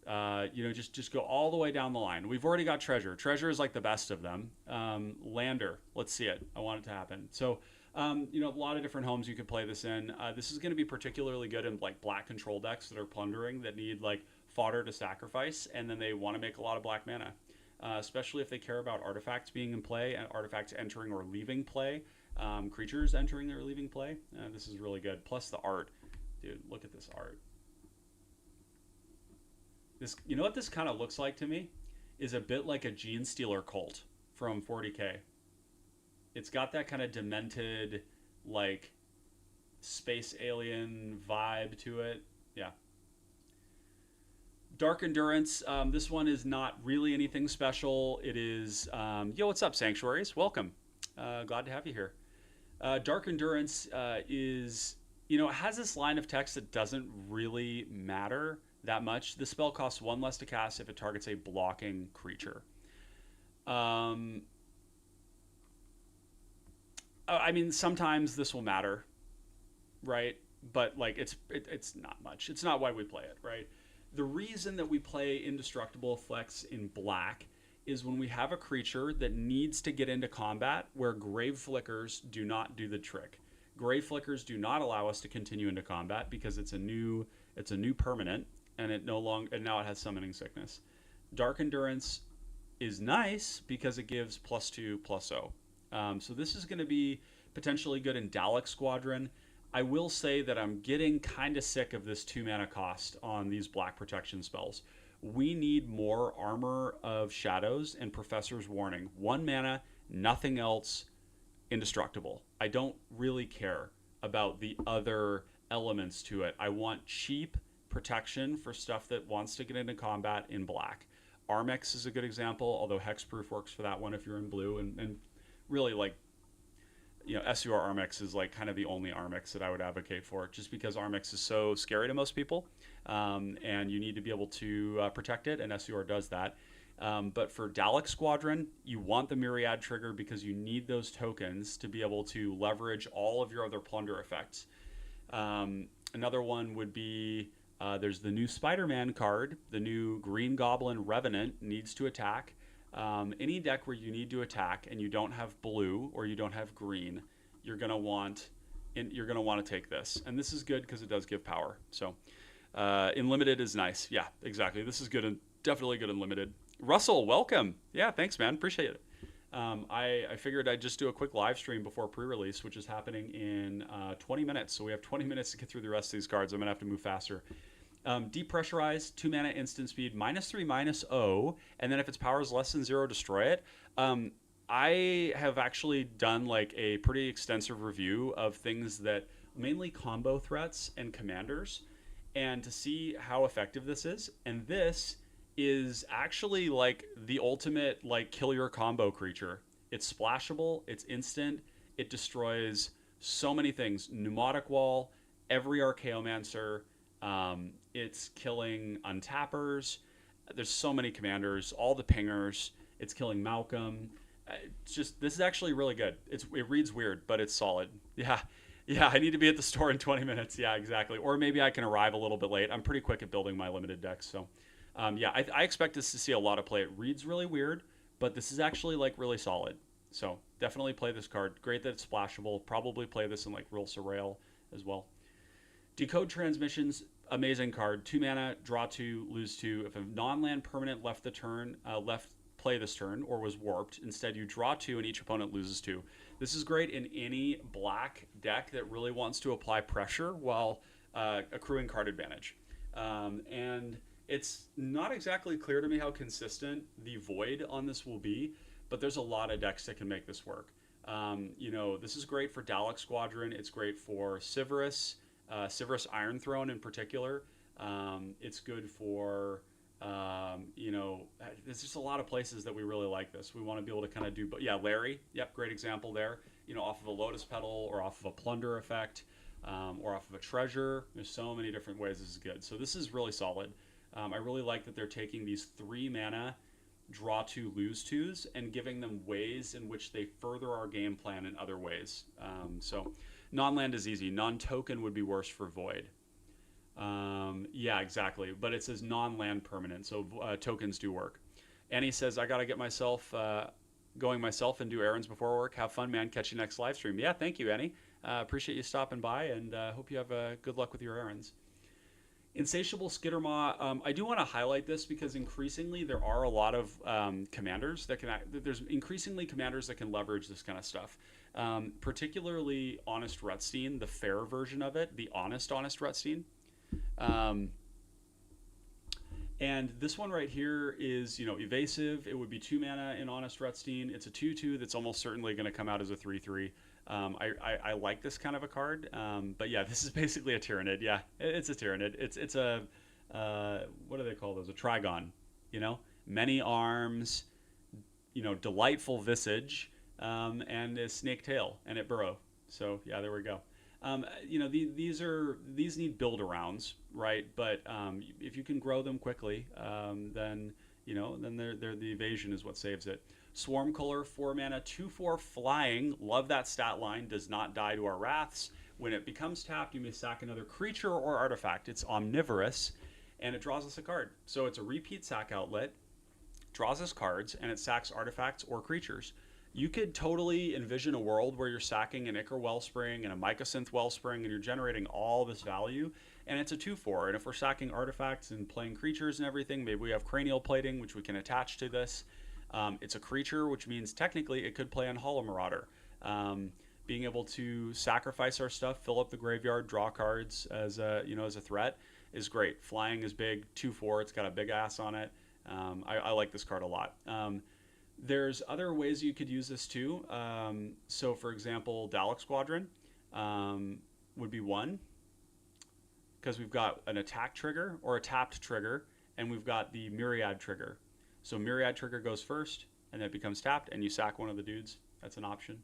Just go all the way down the line. We've already got Treasure. Treasure is like the best of them. Lander, let's see it. I want it to happen. So, a lot of different homes you could play this in. This is going to be particularly good in like black control decks that are plundering, that need like fodder to sacrifice, and then they want to make a lot of black mana. Especially if they care about artifacts being in play and artifacts entering or leaving play, creatures entering or leaving play. This is really good. Plus the art, dude. Look at this art. This, you know what this kind of looks like to me, is a bit like a Gene Stealer cult from 40k. It's got that kind of demented, like space alien vibe to it. Yeah. Dark Endurance. This one is not really anything special. It is, what's up, Sanctuaries? Welcome. Glad to have you here. Dark Endurance is, it has this line of text that doesn't really matter that much. The spell costs 1 less to cast if it targets a blocking creature. I mean, sometimes this will matter, right? But like, it's not much. It's not why we play it, right? The reason that we play Indestructible Flex in black is when we have a creature that needs to get into combat where Grave Flickers do not do the trick. Gray Flickers do not allow us to continue into combat because it's a new permanent, and now it has Summoning Sickness. Dark Endurance is nice because it gives +2/+0. So this is going to be potentially good in Dalek Squadron. I will say that I'm getting kind of sick of this 2 mana cost on these black protection spells. We need more Armor of Shadows and Professor's Warning. 1 mana, nothing else, indestructible. I don't really care about the other elements to it. I want cheap protection for stuff that wants to get into combat in black. Armix is a good example, although Hexproof works for that one if you're in blue, and really, like, you know, SUR Armix is like kind of the only Armix that I would advocate for, just because Armix is so scary to most people, and you need to be able to protect it, and SUR does that. But for Dalek Squadron, you want the Myriad trigger because you need those tokens to be able to leverage all of your other plunder effects. Another one would be, there's the new Spider-Man card, the new Green Goblin Revenant needs to attack. Any deck where you need to attack and you don't have blue or you don't have green, you're gonna want to take this, and this is good because it does give power. So in limited is nice. Yeah, exactly. This is good and definitely good in limited. Russell, welcome. Yeah, thanks, man. Appreciate it. I figured I'd just do a quick live stream before pre-release, which is happening in 20 minutes. So we have 20 minutes to get through the rest of these cards. I'm gonna have to move faster. Depressurize, 2 mana, instant speed, -3/-0, and then if its power is less than 0, destroy it. I have actually done like a pretty extensive review of things that mainly combo threats and commanders, and to see how effective this is. And this is actually like the ultimate like kill your combo creature. It's splashable, it's instant, it destroys so many things. Pneumatic Wall, every Archaeomancer. It's killing untappers. There's so many commanders, all the pingers. It's killing Malcolm. This is actually really good. It reads weird, but it's solid. Yeah, I need to be at the store in 20 minutes. Yeah, exactly. Or maybe I can arrive a little bit late. I'm pretty quick at building my limited decks. So, yeah, I expect this to see a lot of play. It reads really weird, but this is actually like really solid. So definitely play this card. Great that it's splashable. Probably play this in like Real Surveil as well. Decode Transmissions, amazing card. 2 mana, draw 2, lose 2. If a non-land permanent left play this turn or was warped, instead you draw 2 and each opponent loses 2. This is great in any black deck that really wants to apply pressure while accruing card advantage. And it's not exactly clear to me how consistent the Void on this will be, but there's a lot of decks that can make this work. You know, this is great for Dalek Squadron. It's great for Sivirus. Sivirus Iron Throne in particular. It's good for, you know, there's just a lot of places that we really like this. We want to be able to kind of do, but yeah, Larry, yep, great example there. You know, off of a Lotus Petal or off of a Plunder effect, or off of a Treasure. There's so many different ways this is good. So this is really solid. I really like that they're taking these 3 mana, draw 2, lose 2s, and giving them ways in which they further our game plan in other ways. So non-land is easy. Non-token would be worse for Void. Yeah, exactly. But it says non-land permanent, so tokens do work. Annie says, I got to get myself going myself and do errands before work. Have fun, man. Catch you next live stream. Yeah, thank you, Annie. Appreciate you stopping by, and hope you have good luck with your errands. Insatiable Skittermaw, I do want to highlight this because increasingly there are a lot of commanders that can, there's increasingly commanders that can leverage this kind of stuff. Particularly Honest Rutstein, the fair version of it, the honest Rutstein. And this one right here is, you know, evasive. It would be 2 mana in Honest Rutstein. It's a 2/2 that's almost certainly going to come out as a 3/3. I like this kind of a card, but yeah, this is basically a Tyranid. Yeah, it's a Tyranid. It's a what do they call those? A Trigon. You know, many arms. You know, delightful visage, and a snake tail, and it burrow. So yeah, there we go. You know, these need build arounds, right? But if you can grow them quickly, then you know, then the evasion is what saves it. Swarmcaller, 4 mana, 2/4 flying. Love that stat line. Does not die to our wraths. When it becomes tapped, you may sack another creature or artifact. It's omnivorous, and it draws us a card. So it's a repeat sack outlet, draws us cards, and it sacks artifacts or creatures. You could totally envision a world where you're sacking an Ichor Wellspring and a Mycosynth Wellspring and you're generating all this value, and it's a 2/4. And if we're sacking artifacts and playing creatures and everything, maybe we have Cranial Plating, which we can attach to this. It's a creature, which means technically it could play on Hollow Marauder. Being able to sacrifice our stuff, fill up the graveyard, draw cards as a, as a threat is great. Flying is big, 2/4. It's got a big ass on it. I like this card a lot. There's other ways you could use this too. So for example, Dalek Squadron would be one, because we've got an attack trigger or a tapped trigger, and we've got the Myriad trigger. So Myriad trigger goes first, and then it becomes tapped, and you sack one of the dudes. That's an option.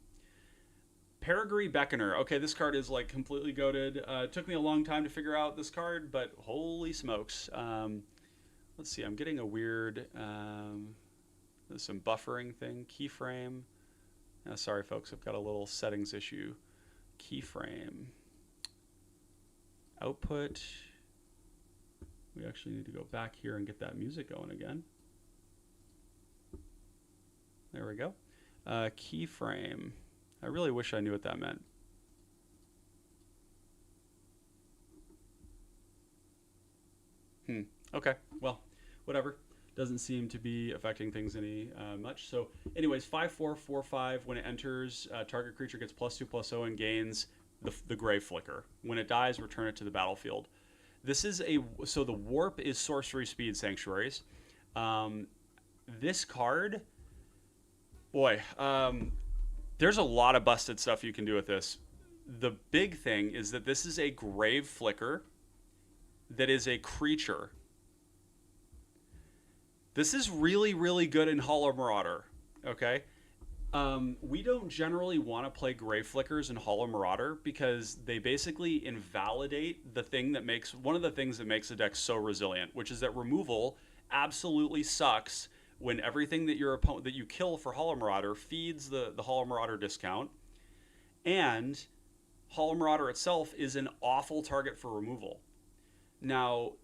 Peregrine Beckoner. Okay, this card is like completely goated. It took me a long time to figure out this card, but holy smokes. Let's see, I'm getting a weird, there's some buffering thing. Keyframe. Sorry folks, I've got a little settings issue. Keyframe. Output. We actually need to go back here and get that music going again. There we go. Keyframe. I really wish I knew what that meant. Okay, well, whatever. Doesn't seem to be affecting things any much. So anyways, 5/4, 4/5. When it enters, target creature gets +2/+0 and gains the Grave Flicker. When it dies, return it to the battlefield. This is so the warp is Sorcery Speed Sanctuaries. This card, boy, there's a lot of busted stuff you can do with this. The big thing is that this is a Grave Flicker that is a creature. This is really, really good in Hollow Marauder, okay? We don't generally want to play Grave Flickers in Hollow Marauder because they basically invalidate the thing that makes, one of the things that makes a deck so resilient, which is that removal absolutely sucks when everything that your opponent that you kill for Hollow Marauder feeds the Hollow Marauder discount, and Hollow Marauder itself is an awful target for removal. Now,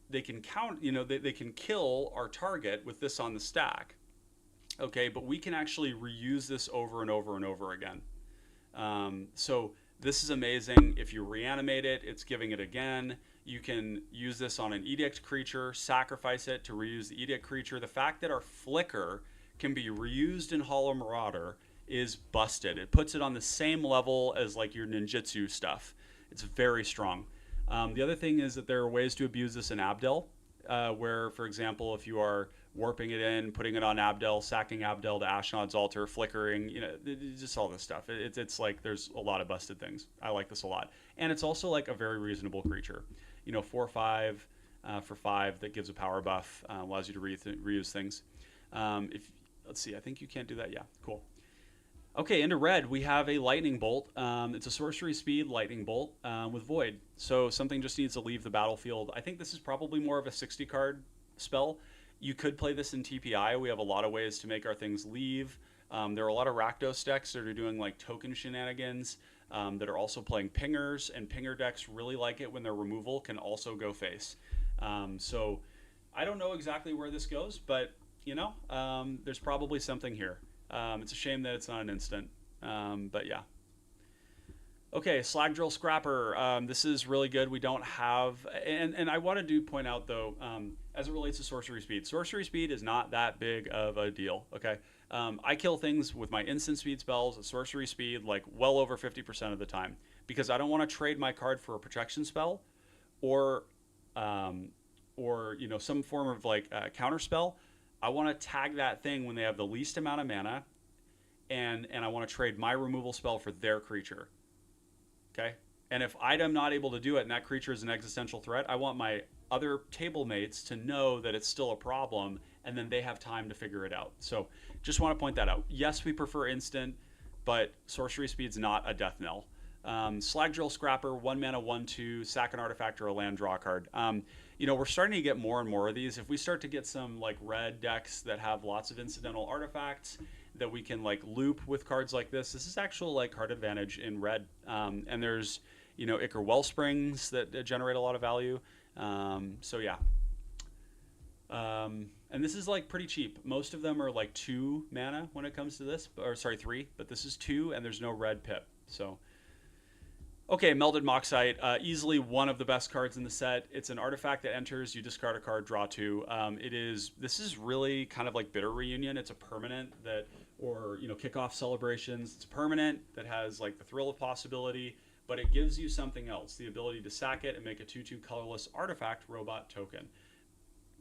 they can count, they can kill our target with this on the stack, okay, but we can actually reuse this over and over and over again. So this is amazing. If you reanimate it, it's giving it again. You can use this on an Edict creature, sacrifice it to reuse the Edict creature. The fact that our Flicker can be reused in Hollow Marauder is busted. It puts it on the same level as like your ninjutsu stuff. It's very strong. The other thing is that there are ways to abuse this in Abdel, where, for example, if you are warping it in, putting it on Abdel, sacking Abdel to Ashnod's Altar, flickering, just all this stuff. It's like there's a lot of busted things. I like this a lot. And it's also like a very reasonable creature. 4/5 for 5 that gives a power buff, allows you to reuse things. Let's see, I think you can't do that. Yeah, cool. Okay, into red, we have a Lightning Bolt. It's a Sorcery Speed Lightning Bolt with Void. So something just needs to leave the battlefield. I think this is probably more of a 60-card spell. You could play this in TPI. We have a lot of ways to make our things leave. There are a lot of Rakdos decks that are doing like token shenanigans that are also playing pingers, and pinger decks really like it when their removal can also go face. So I don't know exactly where this goes, but there's probably something here. It's a shame that it's not an instant, but yeah. Okay, Slag Drill Scrapper. This is really good. We don't have, and I wanted to point out though, as it relates to Sorcery Speed. Sorcery Speed is not that big of a deal, okay? I kill things with my instant speed spells at Sorcery Speed like well over 50% of the time, because I don't want to trade my card for a protection spell or some form of like counter spell. I want to tag that thing when they have the least amount of mana, and I want to trade my removal spell for their creature. Okay? And if I'm not able to do it and that creature is an existential threat, I want my other table mates to know that it's still a problem, and then they have time to figure it out. So just want to point that out. Yes, we prefer instant, but Sorcery Speed's not a death knell. Slag Drill Scrapper, 1 mana, 1/2, sack an artifact or a land, draw a card. We're starting to get more and more of these. If we start to get some like red decks that have lots of incidental artifacts that we can like loop with cards like this is actual like card advantage in red. And there's Ichor Wellsprings that generate a lot of value. So yeah. And this is like pretty cheap. Most of them are like 2 mana when it comes to this, or sorry, 3, but this is 2 and there's no red pip. So, okay, Melded Moxite, easily one of the best cards in the set. It's an artifact that enters, you discard a card, draw 2. This is really kind of like Bitter Reunion. It's a permanent that, or, you know, Kickoff Celebrations. It's a permanent that has like the Thrill of Possibility, but it gives you something else, the ability to sack it and make a 2/2 colorless artifact robot token.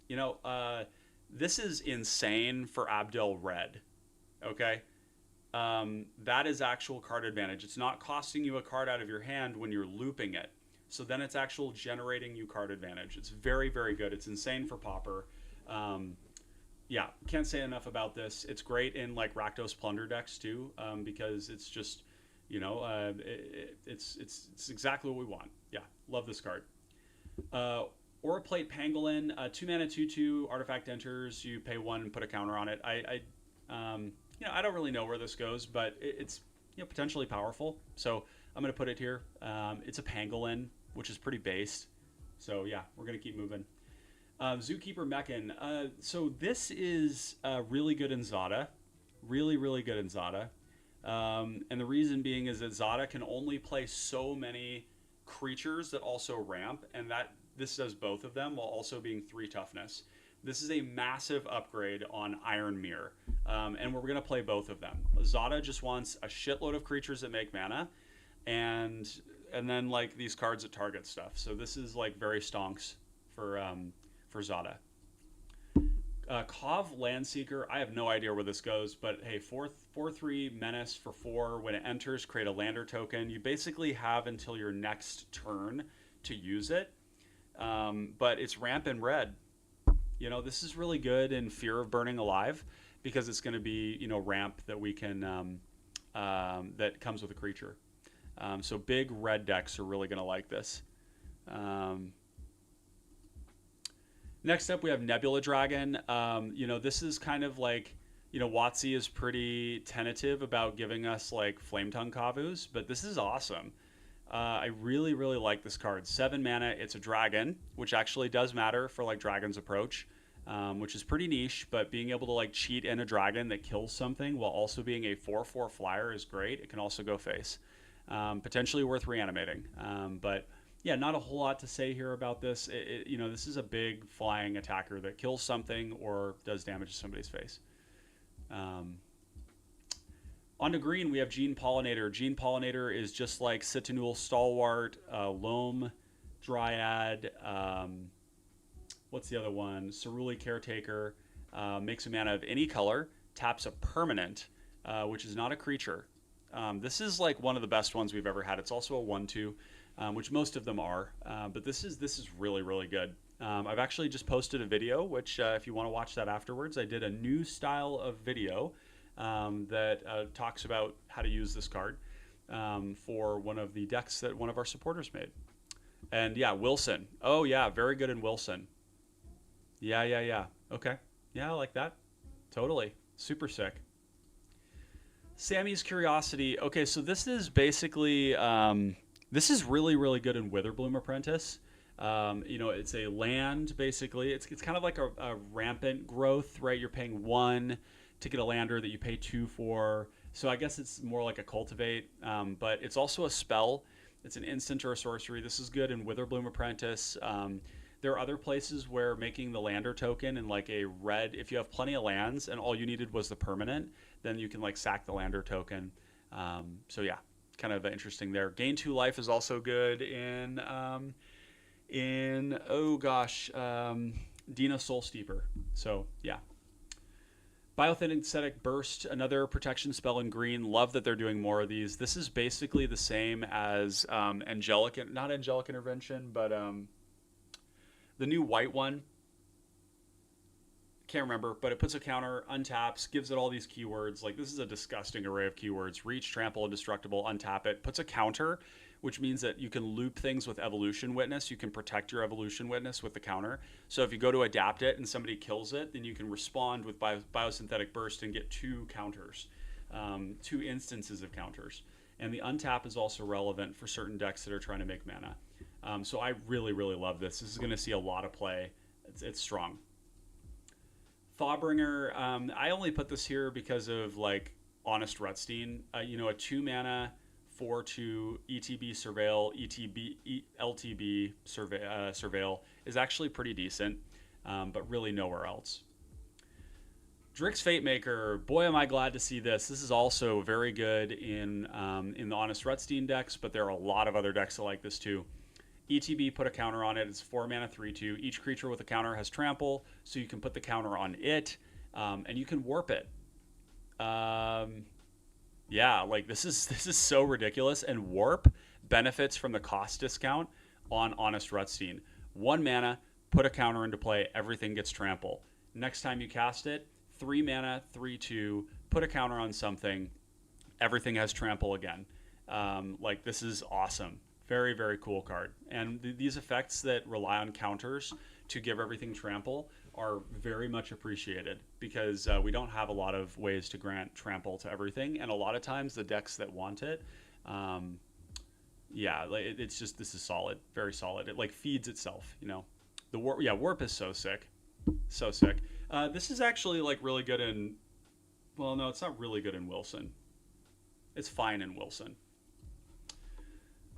You know, this is insane for Abdel Red, okay? That is actual card advantage. It's not costing you a card out of your hand when you're looping it. So then it's actual generating you card advantage. It's very, very good. It's insane for Pauper. Yeah, can't say enough about this. It's great in like Rakdos Plunder decks too, because it's just, you know, it's exactly what we want. Yeah, love this card. Or plate Panggalan, 2 mana 2/2 artifact enters. You pay 1 and put a counter on it. You know, I don't really know where this goes, but it's, you know, potentially powerful. So I'm gonna put it here. It's a Panggalan, which is pretty based. So yeah, we're gonna keep moving. Zookeeper Mechan. So this is really good in Zada, really good in Zada. And the reason being is that Zada can only play so many creatures that also ramp, and that this does both of them while also being 3 toughness. This is a massive upgrade on Iron Mirror, and we're going to play both of them. Zada just wants a shitload of creatures that make mana, and then like these cards that target stuff. So this is like very stonks for Zada. Kov Landseeker, I have no idea where this goes, but hey, 4/3 Menace for 4. When it enters, create a lander token. You basically have until your next turn to use it, but it's ramp in red. You know, this is really good in Fear of Burning Alive because it's going to be, you know, ramp that we can, that comes with a creature. So big red decks are really going to like this. Next up, we have Nebula Dragon. You know, this is kind of like, you know, WotC is pretty tentative about giving us like Flametongue Kavus, but this is awesome. I really like this card. 7 mana, it's a dragon, which actually does matter for like Dragon's Approach, which is pretty niche, but being able to like cheat in a dragon that kills something while also being a 4/4 flyer is great. It can also go face. Potentially worth reanimating. But yeah, not a whole lot to say here about this. You know, this is a big flying attacker that kills something or does damage to somebody's face. On to green, we have Gene Pollinator. Gene Pollinator is just like Citanul Stalwart, Loam Dryad, what's the other one? Ceruli Caretaker. Makes a mana of any color, taps a permanent, which is not a creature. This is like one of the best ones we've ever had. It's also a 1/2. Which most of them are, but this is really good. I've actually just posted a video, which if you want to watch that afterwards, I did a new style of video that talks about how to use this card for one of the decks that one of our supporters made. And yeah, Wilson. Oh yeah, very good in Wilson. Yeah. Okay. Yeah, I like that. Totally. Super sick. Sammy's Curiosity. Okay, so this is basically... this is really good in Witherbloom Apprentice. You know, it's a land, basically. It's kind of like a rampant growth, right? You're paying 1 to get a lander that you pay 2 for. So I guess it's more like a cultivate, but it's also a spell. It's an instant or a sorcery. This is good in Witherbloom Apprentice. There are other places where making the lander token in like a red, if you have plenty of lands and all you needed was the permanent, then you can like sack the lander token. So yeah. Kind of interesting there. Gain 2 life is also good in oh gosh, Dina Soulsteeper. So yeah. Biosynthetic Burst, another protection spell in green. Love that they're doing more of these. This is basically the same as not Angelic Intervention, but the new white one. Can't remember, but it puts a counter, untaps, gives it all these keywords. Like, this is a disgusting array of keywords. Reach, trample, indestructible, untap it. Puts a counter, which means that you can loop things with Evolution Witness. You can protect your Evolution Witness with the counter. So if you go to adapt it and somebody kills it, then you can respond with Biosynthetic Burst and get 2 counters, 2 instances of counters. And the untap is also relevant for certain decks that are trying to make mana. So I really love this. This is going to see a lot of play. It's strong. Thawbringer, I only put this here because of like Honest Rutstein. You know, a 2 mana 4/2 ETB Surveil, LTB Surveil is actually pretty decent, but really nowhere else. Drix Fatemaker, boy am I glad to see this. This is also very good in the Honest Rutstein decks, but there are a lot of other decks that like this too. ETB, put a counter on it. It's 4 mana 3/2. Each creature with a counter has trample, so you can put the counter on it, and you can warp it. Yeah, like this is so ridiculous. And warp benefits from the cost discount on Honest Rutstein. 1 mana, put a counter into play. Everything gets trample. Next time you cast it, 3 mana 3/2. Put a counter on something. Everything has trample again. Like this is awesome. Very, very cool card. And these effects that rely on counters to give everything trample are very much appreciated because we don't have a lot of ways to grant trample to everything. And a lot of times the decks that want it, yeah, it's just, this is solid, very solid. It like feeds itself, you know. The warp, yeah, warp is so sick. So sick. This is actually like really good in, well, no, it's not really good in Wilson. It's fine in Wilson.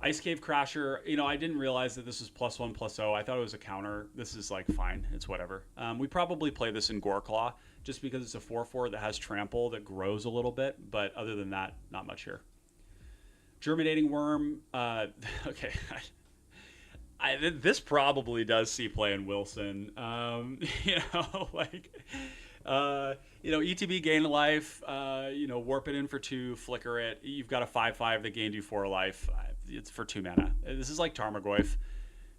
Ice Cave Crasher, you know, I didn't realize that this was +1/+0. I thought it was a counter. This is like fine. It's whatever. We probably play this in Goreclaw just because it's a 4/4 that has trample that grows a little bit. But other than that, not much here. Germinating Worm. Okay. This probably does see play in Wilson. You know, like, you know, ETB gain life, you know, warp it in for 2, flicker it. You've got a 5/5 that gained you 4 life. It's for 2 mana. This is like Tarmogoyf.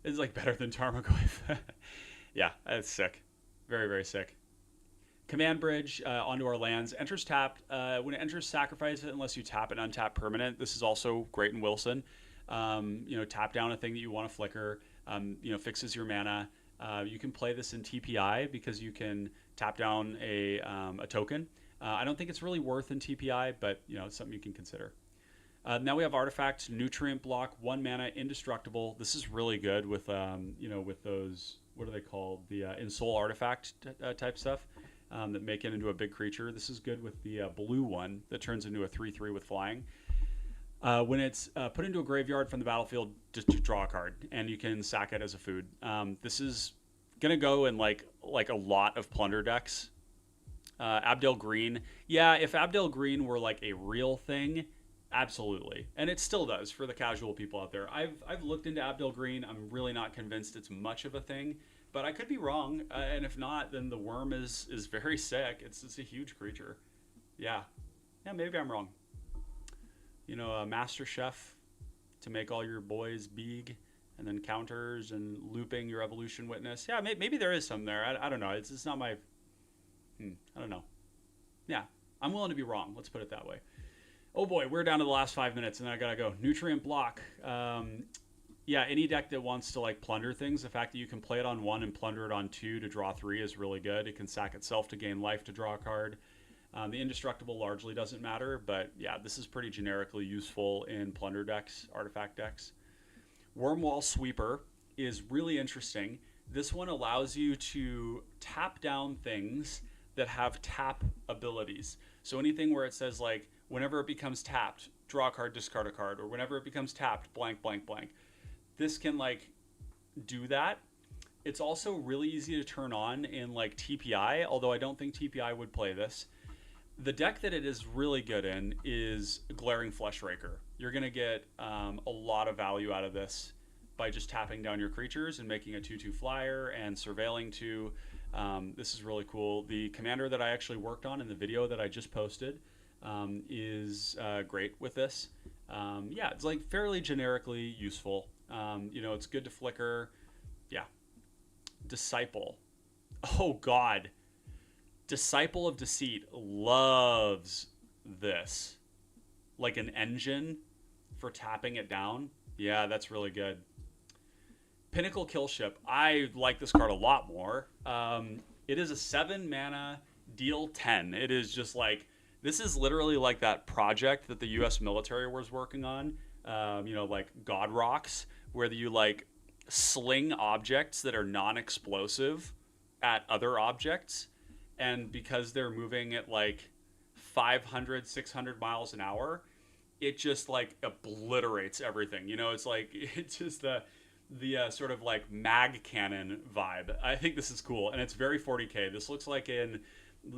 It's like better than Tarmogoyf. Yeah, that's sick. Very, very sick. Command Bridge onto our lands. Enters tapped. When it enters, sacrifice it unless you tap an untap permanent. This is also great in Wilson. You know, tap down a thing that you want to flicker. You know, fixes your mana. You can play this in TPI because you can tap down a token. I don't think it's really worth in TPI, but you know, it's something you can consider. Now we have Artifact, Nutrient Block, 1 mana, Indestructible. This is really good with you know, with those, what are they called? The Ensoul Artifact type stuff that make it into a big creature. This is good with the blue one that turns into a 3/3 with flying. When it's put into a graveyard from the battlefield, just to draw a card, and you can sack it as a food. This is gonna go in like a lot of plunder decks. Abdel Green, yeah. If Abdel Green were like a real thing, absolutely, and it still does for the casual people out there. I've looked into Abdel Green. I'm really not convinced it's much of a thing, but I could be wrong. And if not, then the worm is very sick. It's a huge creature. Yeah, maybe I'm wrong. You know, a Master Chef to make all your boys big, and then counters and looping your Evolution Witness. Yeah, maybe there is some there. I don't know. It's not my... I don't know. Yeah, I'm willing to be wrong. Let's put it that way. Oh boy, we're down to the last 5 minutes, and then I gotta go. Nutrient Block. Yeah, any deck that wants to like plunder things, the fact that you can play it on 1 and plunder it on 2 to draw 3 is really good. It can sack itself to gain life to draw a card. The Indestructible largely doesn't matter, but yeah, this is pretty generically useful in plunder decks, artifact decks. Wormwall Sweeper is really interesting. This one allows you to tap down things that have tap abilities. So anything where it says like, whenever it becomes tapped, draw a card, discard a card, or whenever it becomes tapped, blank, blank, blank. This can like do that. It's also really easy to turn on in like TPI, although I don't think TPI would play this. The deck that it is really good in is Glaring Fleshraker. You're going to get a lot of value out of this by just tapping down your creatures and making a 2/2 flyer and surveilling 2. This is really cool. The commander that I actually worked on in the video that I just posted is great with this. Yeah, it's like fairly generically useful. You know, it's good to flicker. Yeah. Disciple. Oh, God. Disciple of Deceit loves this. Like an engine for tapping it down. Yeah, that's really good. Pinnacle Killship. I like this card a lot more. It is a 7 mana, deal 10. It is just like, this is literally like that project that the US military was working on. You know, like God Rocks, where you like sling objects that are non-explosive at other objects. and because they're moving at like 500, 600 miles an hour, it just like obliterates everything. You know, it's like it's just the sort of like mag cannon vibe. I think this is cool, and it's very 40k. This looks like in,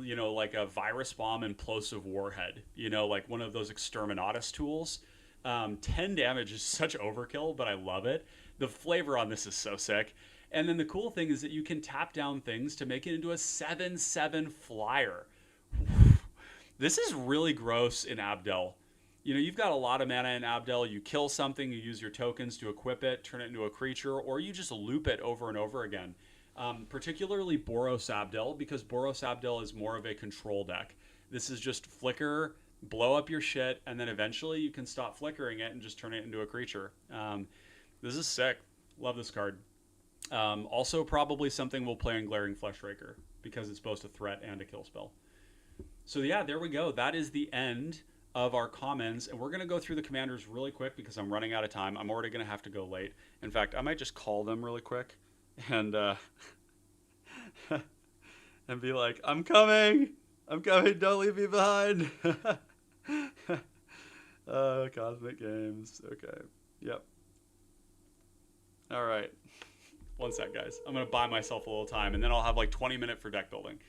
you know, like a virus bomb implosive warhead. You know, like one of those exterminatus tools. 10 damage is such overkill, but I love it. The flavor on this is so sick. And then the cool thing is that you can tap down things to make it into a 7/7 flyer. This is really gross in Abdel. You know, you've got a lot of mana in Abdel. You kill something, you use your tokens to equip it, turn it into a creature, or you just loop it over and over again. Particularly Boros Abdel, because Boros Abdel is more of a control deck. This is just flicker, blow up your shit, and then eventually you can stop flickering it and just turn it into a creature. This is sick. Love this card. Also, probably something we'll play in Glaring Fleshraker, because it's both a threat and a kill spell. So yeah, there we go. That is the end of our comments, and we're going to go through the commanders really quick because I'm running out of time. I'm already going to have to go late. In fact, I might just call them really quick and and be like, I'm coming, don't leave me behind. Cosmic Games. Okay. Yep. All right. One sec, guys. I'm going to buy myself a little time, and then I'll have like 20 minutes for deck building.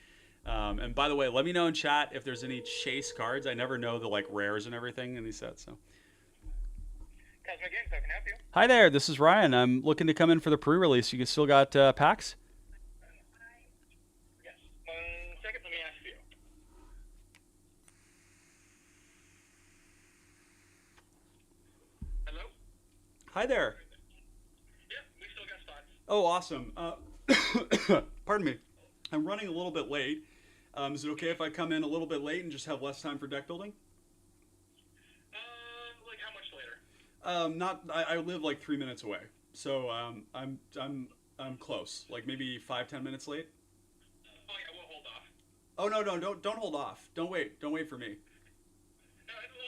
And by the way, let me know in chat if there's any chase cards. I never know the like rares and everything in these sets. So. Cosmic Games, how can I help you? Hi there, this is Ryan. I'm looking to come in for the pre-release. You still got packs? Yes. 1 second, let me ask you. Hello? Hi there. Yeah, we still got spots. Oh, awesome. Pardon me. I'm running a little bit late. Is it okay if I come in a little bit late and just have less time for deck building? Like how much later? I live like 3 minutes away, so I'm close. Like maybe 5-10 minutes late. Oh yeah, we'll hold off. Oh no, don't hold off. Don't wait for me. No, it will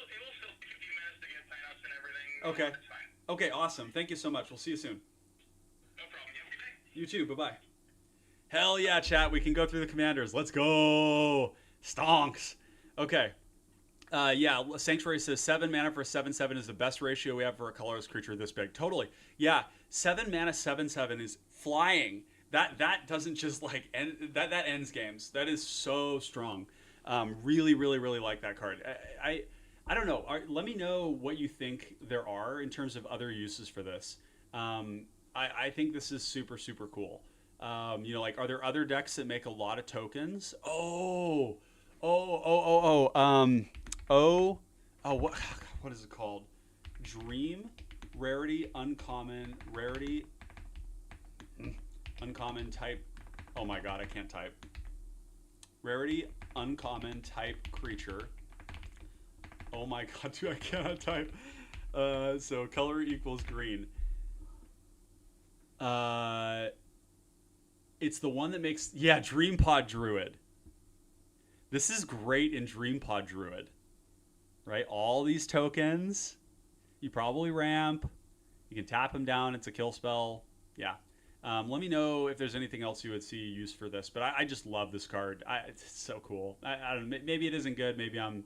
still take a few minutes to get sign-ups and everything. Okay. It's fine. Okay, awesome. Thank you so much. We'll see you soon. No problem. You have a good day. You too. Bye-bye. Hell yeah, chat. We can go through the commanders. Let's go. Stonks. Okay. Yeah, Sanctuary says 7 mana for a 7/7 is the best ratio we have for a colorless creature this big. Totally. Yeah, 7 mana 7/7 is flying. That doesn't just like end, that ends games. That is so strong. Really like that card. I don't know. Let me know what you think there are in terms of other uses for this. I think this is super cool. You know, like, are there other decks that make a lot of tokens? What is it called? Dream, rarity, uncommon, rarity, uncommon type. Oh my god, I can't type. Rarity, uncommon type creature. Oh my god, dude, I cannot type. So color equals green. It's the one that makes, yeah, Dream Pod Druid. This is great in Dream Pod Druid, right? All these tokens, you probably ramp, you can tap them down, it's a kill spell. Yeah. Let me know if there's anything else you would see used for this, but I just love this card. It's so cool. I don't know, maybe it isn't good. Maybe I'm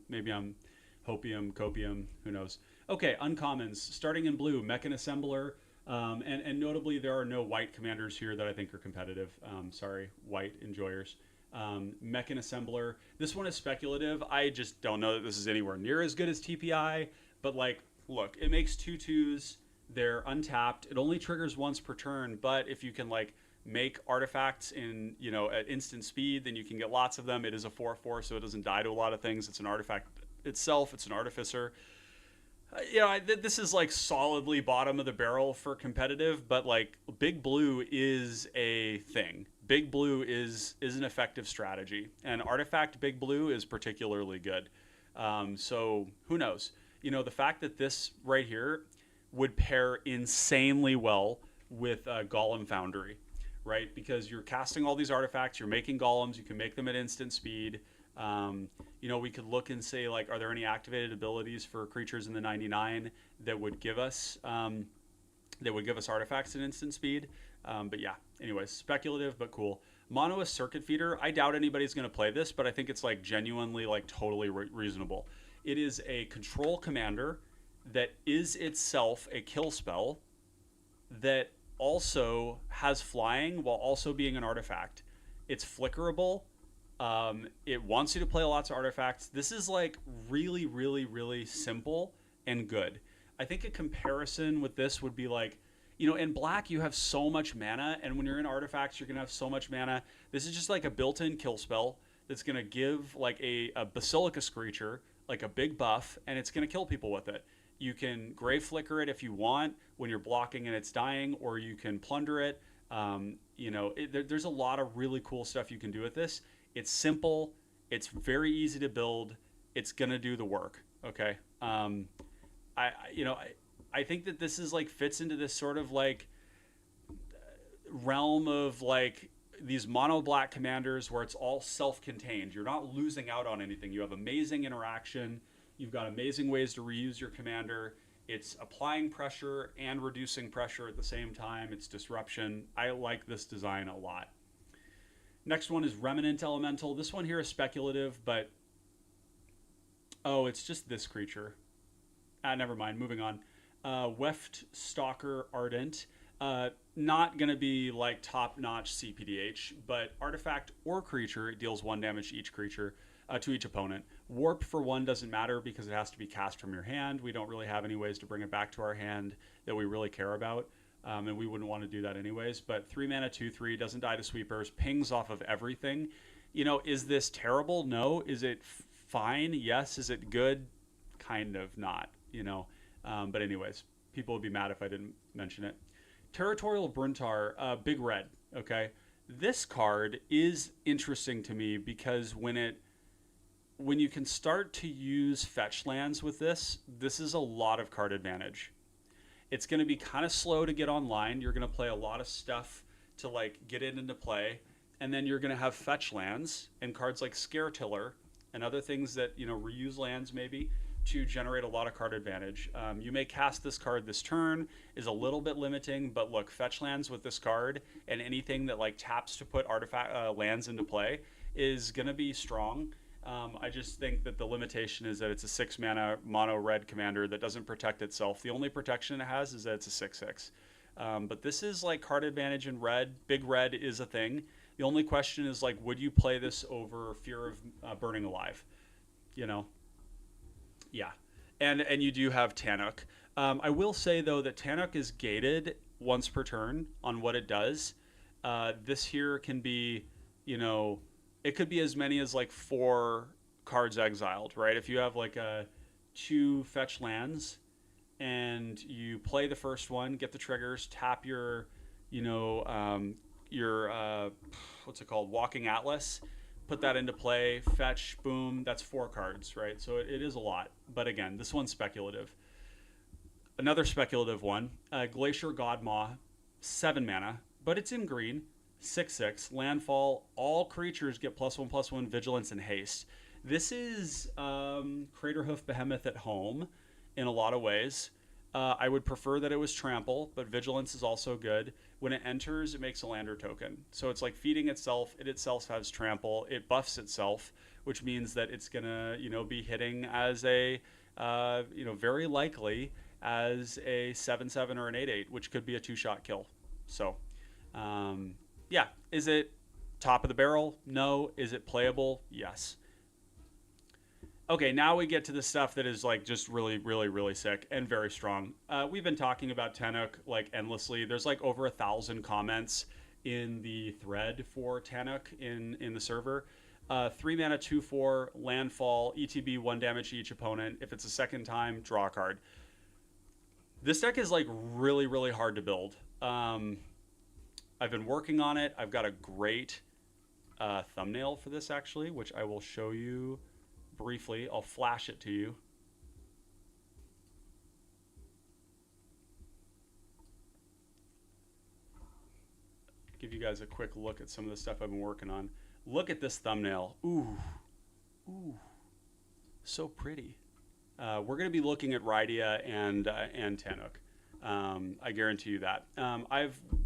hopium, copium, who knows. Okay, uncommons, starting in blue, Mechan Assembler. And notably, there are no white commanders here that I think are competitive. Sorry, white enjoyers. Mechan Assembler. This one is speculative. I just don't know that this is anywhere near as good as TPI. But, like, look, it makes 2/2s. They're untapped. It only triggers once per turn. But if you can, like, make artifacts in, you know, at instant speed, then you can get lots of them. It is a 4/4, so it doesn't die to a lot of things. It's an artifact itself. It's an artificer. You know, this is like solidly bottom of the barrel for competitive, but like Big Blue is a thing. Big Blue is an effective strategy, and Artifact Big Blue is particularly good. So who knows? You know, the fact that this right here would pair insanely well with Golem Foundry, right? Because you're casting all these artifacts, you're making golems, you can make them at instant speed. You know, we could look and say, like, are there any activated abilities for creatures in the 99 that would give us artifacts at instant speed? But yeah, anyways, speculative but cool. Mono is Circuit Feeder. I doubt anybody's going to play this, but I think it's like genuinely like totally reasonable. It is a control commander that is itself a kill spell that also has flying while also being an artifact. It's flickerable. It wants you to play lots of artifacts. This is like really, really, really simple and good. I think a comparison with this would be like, you know, in black you have so much mana, and when you're in artifacts you're gonna have so much mana. This is just like a built-in kill spell that's gonna give like a Basilica Screecher like a big buff, and it's gonna kill people with it. You can Grave Flicker it if you want when you're blocking and it's dying, or you can plunder it. You know, there's a lot of really cool stuff you can do with this. It's simple. It's very easy to build. It's gonna do the work. Okay. I think that this is like fits into this sort of like realm of like these mono black commanders where it's all self-contained. You're not losing out on anything. You have amazing interaction. You've got amazing ways to reuse your commander. It's applying pressure and reducing pressure at the same time. It's disruption. I like this design a lot. Next one is Remnant Elemental. This one here is speculative, but oh, it's just this creature. Never mind. Moving on. Weft Stalker Ardent. Not going to be like top-notch cPDH, but artifact or creature, it deals 1 damage to each creature, to each opponent. Warp for 1 doesn't matter because it has to be cast from your hand. We don't really have any ways to bring it back to our hand that we really care about, and we wouldn't want to do that anyways. But 3 mana, 2/3, doesn't die to sweepers, pings off of everything. You know, is this terrible? No. Is it fine? Yes. Is it good? Kind of not, you know. But anyways, people would be mad if I didn't mention it. Territorial Bruntar, big red, okay? This card is interesting to me because when you can start to use fetch lands with this is a lot of card advantage. It's going to be kind of slow to get online. You're going to play a lot of stuff to like get it into play, and then you're going to have fetch lands and cards like Scare Tiller and other things that, you know, reuse lands maybe to generate a lot of card advantage. You may cast this card this turn, is a little bit limiting, but look, fetch lands with this card and anything that like taps to put artifact lands into play is going to be strong. I just think that the limitation is that it's a 6 mana mono red commander that doesn't protect itself. The only protection it has is that it's a 6/6. But this is like card advantage in red. Big red is a thing. The only question is like, would you play this over Fear of Burning Alive? You know? Yeah, and you do have Tannock. I will say though that Tannock is gated once per turn on what it does. This here can be, you know, it could be as many as like 4 cards exiled, right? If you have like 2 fetch lands and you play the first one, get the triggers, tap your, you know, what's it called, Walking Atlas. Put that into play, fetch, boom, that's 4 cards, right? So it is a lot. But again, this one's speculative. Another speculative one, Glacier Godmaw, 7 mana, but it's in green, 6/6, landfall, all creatures get +1/+1 vigilance and haste. This is Craterhoof Behemoth at home in a lot of ways. I would prefer that it was trample, but vigilance is also good. When it enters, it makes a lander token. So it's like feeding itself. It itself has trample. It buffs itself, which means that it's going to, you know, be hitting as a, you know, very likely as a 7/7 or an 8/8, which could be a 2-shot kill. So, yeah. Is it top of the barrel? No. Is it playable? Yes. Okay, now we get to the stuff that is like just really, really, really sick and very strong. We've been talking about Tannock like endlessly. There's like over 1,000 comments in the thread for Tannock in the server. 3 mana, 2/4, landfall, ETB, 1 damage to each opponent. If it's a second time, draw a card. This deck is like really, really hard to build. I've been working on it. I've got a great thumbnail for this actually, which I will show you briefly. I'll flash it to you. Give you guys a quick look at some of the stuff I've been working on. Look at this thumbnail. Ooh. Ooh. So pretty. We're going to be looking at Rydia and Tannock. I guarantee you that.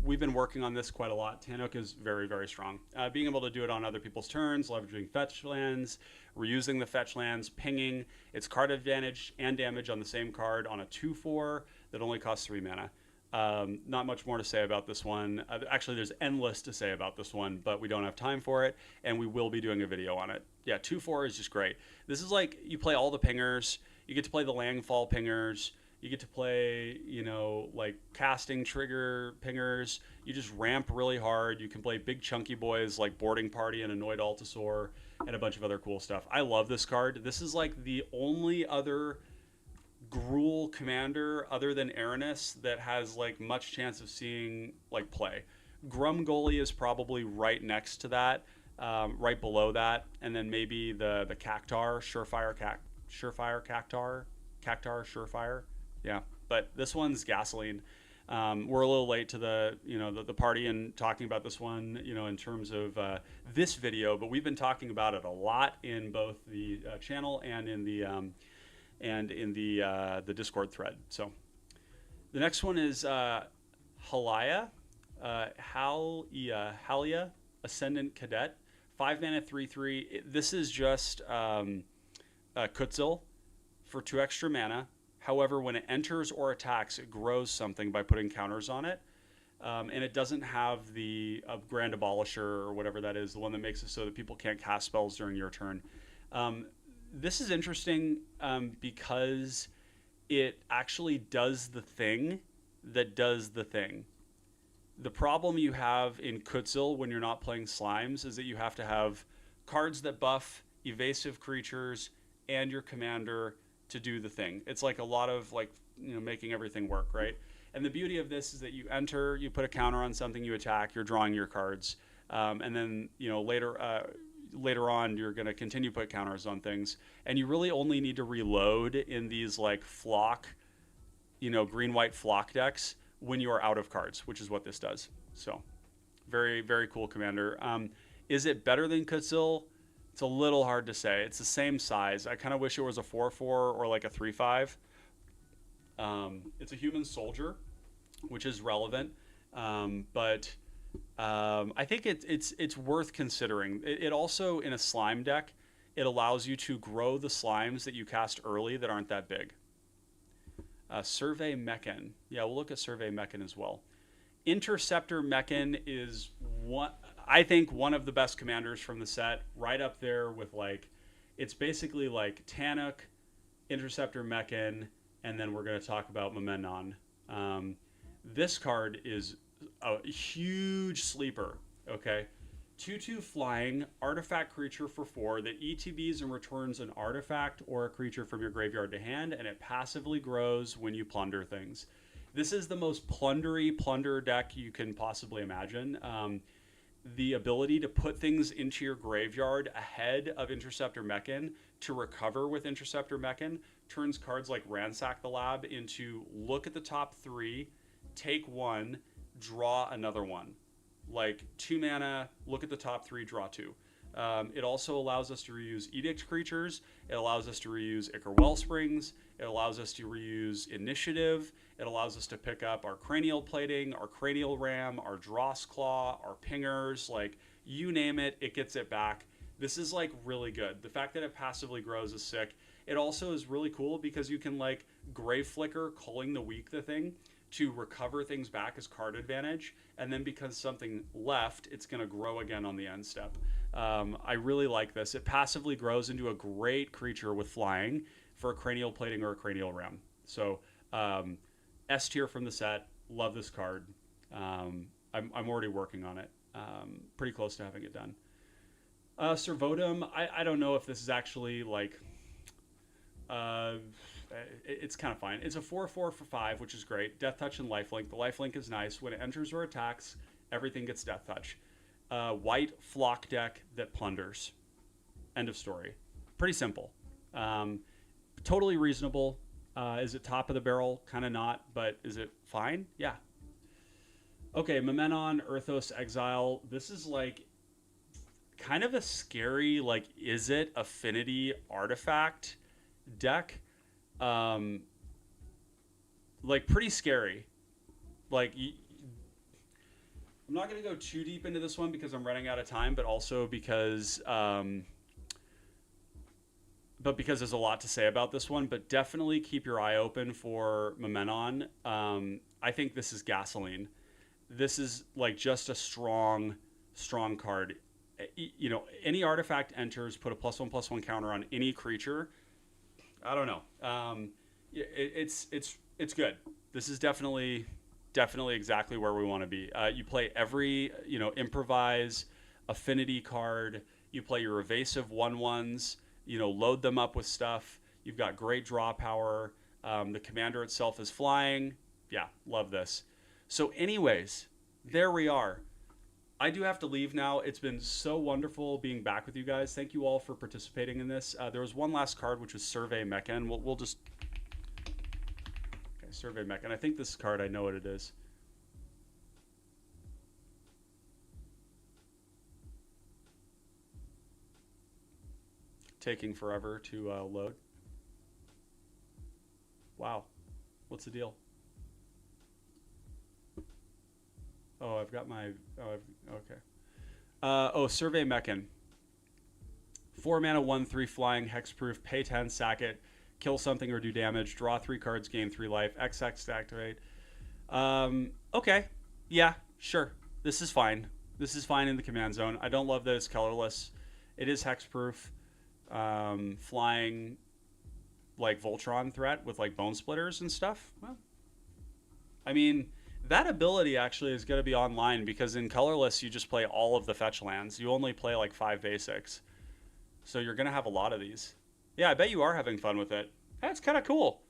We've been working on this quite a lot. Tanook is very, very strong. Being able to do it on other people's turns, leveraging fetch lands, reusing the fetch lands, pinging. It's card advantage and damage on the same card on a 2/4 that only costs 3 mana. Not much more to say about this one. Actually, there's endless to say about this one, but we don't have time for it, and we will be doing a video on it. Yeah, 2/4 is just great. This is like you play all the pingers. You get to play the landfall pingers. You get to play, you know, like casting trigger pingers. You just ramp really hard. You can play big chunky boys like Boarding Party and Annoyed Altasaur and a bunch of other cool stuff. I love this card. This is like the only other Gruul commander other than Eternities that has like much chance of seeing like play. Grumgully is probably right next to that, right below that, and then maybe the Cactar, Surefire Surefire. Yeah, but this one's gasoline. We're a little late to the party and talking about this one, you know, in terms of this video, but we've been talking about it a lot in both the channel and in the Discord thread. So the next one is Halia, Ascendant Cadet, 5 mana 3/3. This is just Kutzil for 2 extra mana. However, when it enters or attacks, it grows something by putting counters on it. And it doesn't have the Grand Abolisher or whatever that is, the one that makes it so that people can't cast spells during your turn. This is interesting because it actually does the thing that does the thing. The problem you have in Kutzil when you're not playing slimes is that you have to have cards that buff evasive creatures and your commander to do the thing. It's like a lot of like, you know, making everything work, right? And the beauty of this is that you enter, you put a counter on something, you attack, you're drawing your cards, and then, you know, later on you're going to continue to put counters on things, and you really only need to reload in these like flock, you know, green-white flock decks when you are out of cards, which is what this does. So very, very cool commander. Is it better than Kutzil? It's a little hard to say. It's the same size. I kind of wish it was a 4/4 or like a 3/5. It's a human soldier, which is relevant, but I think it's worth considering. It also, in a slime deck, it allows you to grow the slimes that you cast early that aren't that big. Survey Mechan. Yeah, we'll look at Survey Mechan as well. Interceptor Mechan is I think one of the best commanders from the set, right up there with like, it's basically like Tanook, Interceptor Mechan, and then we're going to talk about Momenon. This card is a huge sleeper, okay? 2/2 flying, artifact creature for 4 that ETBs and returns an artifact or a creature from your graveyard to hand, and it passively grows when you plunder things. This is the most plundery plunder deck you can possibly imagine. The ability to put things into your graveyard ahead of Interceptor Mechan to recover with Interceptor Mechan turns cards like Ransack the Lab into look at the top 3, take 1, draw another one. Like 2 mana, look at the top 3, draw 2. It also allows us to reuse Edict creatures. It allows us to reuse Ichor Wellsprings. It allows us to reuse Initiative. It allows us to pick up our Cranial Plating, our Cranial Ram, our Dross Claw, our Pingers. Like, you name it, it gets it back. This is, like, really good. The fact that it passively grows is sick. It also is really cool because you can, like, Grave Flicker, Culling the Weak the thing, to recover things back as card advantage. And then because something left, it's going to grow again on the end step. I really like this. It passively grows into a great creature with flying for a Cranial Plating or a Cranial Ram. So, S tier from the set. Love this card. I'm already working on it. Pretty close to having it done. Servotum, I don't know if this is actually like... it's kind of fine. It's a 4/4 for 5, which is great. Death Touch and Lifelink. The Lifelink is nice. When it enters or attacks, everything gets Death Touch. White flock deck that plunders. End of story. Pretty simple. Totally reasonable. Is it top of the barrel? Kind of not, but is it fine? Yeah. Okay, Momenon, Earthos, Exile. This is like kind of a scary, like, is it Affinity artifact deck? like pretty scary. Like, I'm not going to go too deep into this one because I'm running out of time, but also because there's a lot to say about this one. But definitely keep your eye open for Momenon. I think this is gasoline. This is like just a strong card. You know, any artifact enters, put a +1/+1 counter on any creature. I don't know. It's good. This is definitely exactly where we want to be. You play every, you know, improvise, affinity card. You play your evasive 1/1s. You know, load them up with stuff. You've got great draw power. The commander itself is flying. Yeah, love this. So anyways, there we are. I do have to leave now. It's been so wonderful being back with you guys. Thank you all for participating in this. There was one last card, which was Survey Mechan. We'll just... Okay, Survey Mechan. I think this card, I know what it is. Taking forever to load. Wow. What's the deal? Oh, I've got my... okay. Survey Mechan. 4 mana, 1/3 flying, hexproof, pay 10, sack it, kill something or do damage, draw 3 cards, gain 3 life, XX to activate. Okay. Yeah, sure. This is fine. This is fine in the command zone. I don't love that it's colorless. It is hexproof. Flying, like, Voltron threat with, like, Bone Splitters and stuff. Well, I mean... That ability actually is going to be online because in colorless you just play all of the fetch lands. You only play like 5 basics. So you're going to have a lot of these. Yeah, I bet you are having fun with it. That's kind of cool.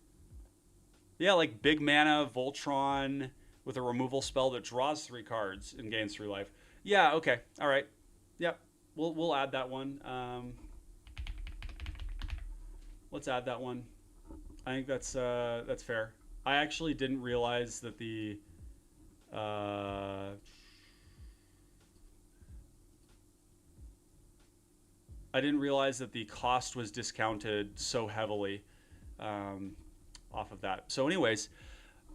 Yeah, like big mana Voltron with a removal spell that draws 3 cards and gains 3 life. Yeah, okay. All right. Yep. We'll add that one. Let's add that one. I think that's fair. I actually didn't realize that the I didn't realize that the cost was discounted so heavily off of that. So anyways,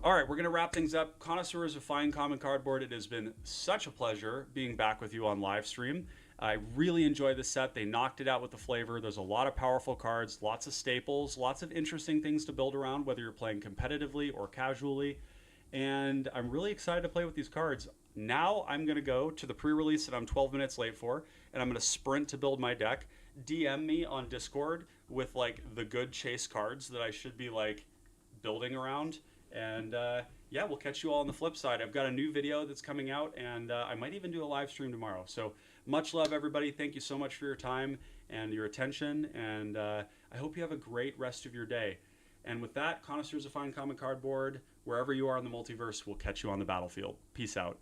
all right, we're going to wrap things up. Connoisseurs of Fine Common Cardboard, it has been such a pleasure being back with you on live stream. I really enjoyed this set. They knocked it out with the flavor. There's a lot of powerful cards, lots of staples, lots of interesting things to build around, whether you're playing competitively or casually. And I'm really excited to play with these cards. Now I'm going to go to the pre-release that I'm 12 minutes late for, and I'm going to sprint to build my deck. DM me on Discord with, like, the good chase cards that I should be, like, building around. And, yeah, we'll catch you all on the flip side. I've got a new video that's coming out, and I might even do a live stream tomorrow. So much love, everybody. Thank you so much for your time and your attention, and I hope you have a great rest of your day. And with that, Connoisseurs of Fine Common Cardboard, wherever you are in the multiverse, we'll catch you on the battlefield. Peace out.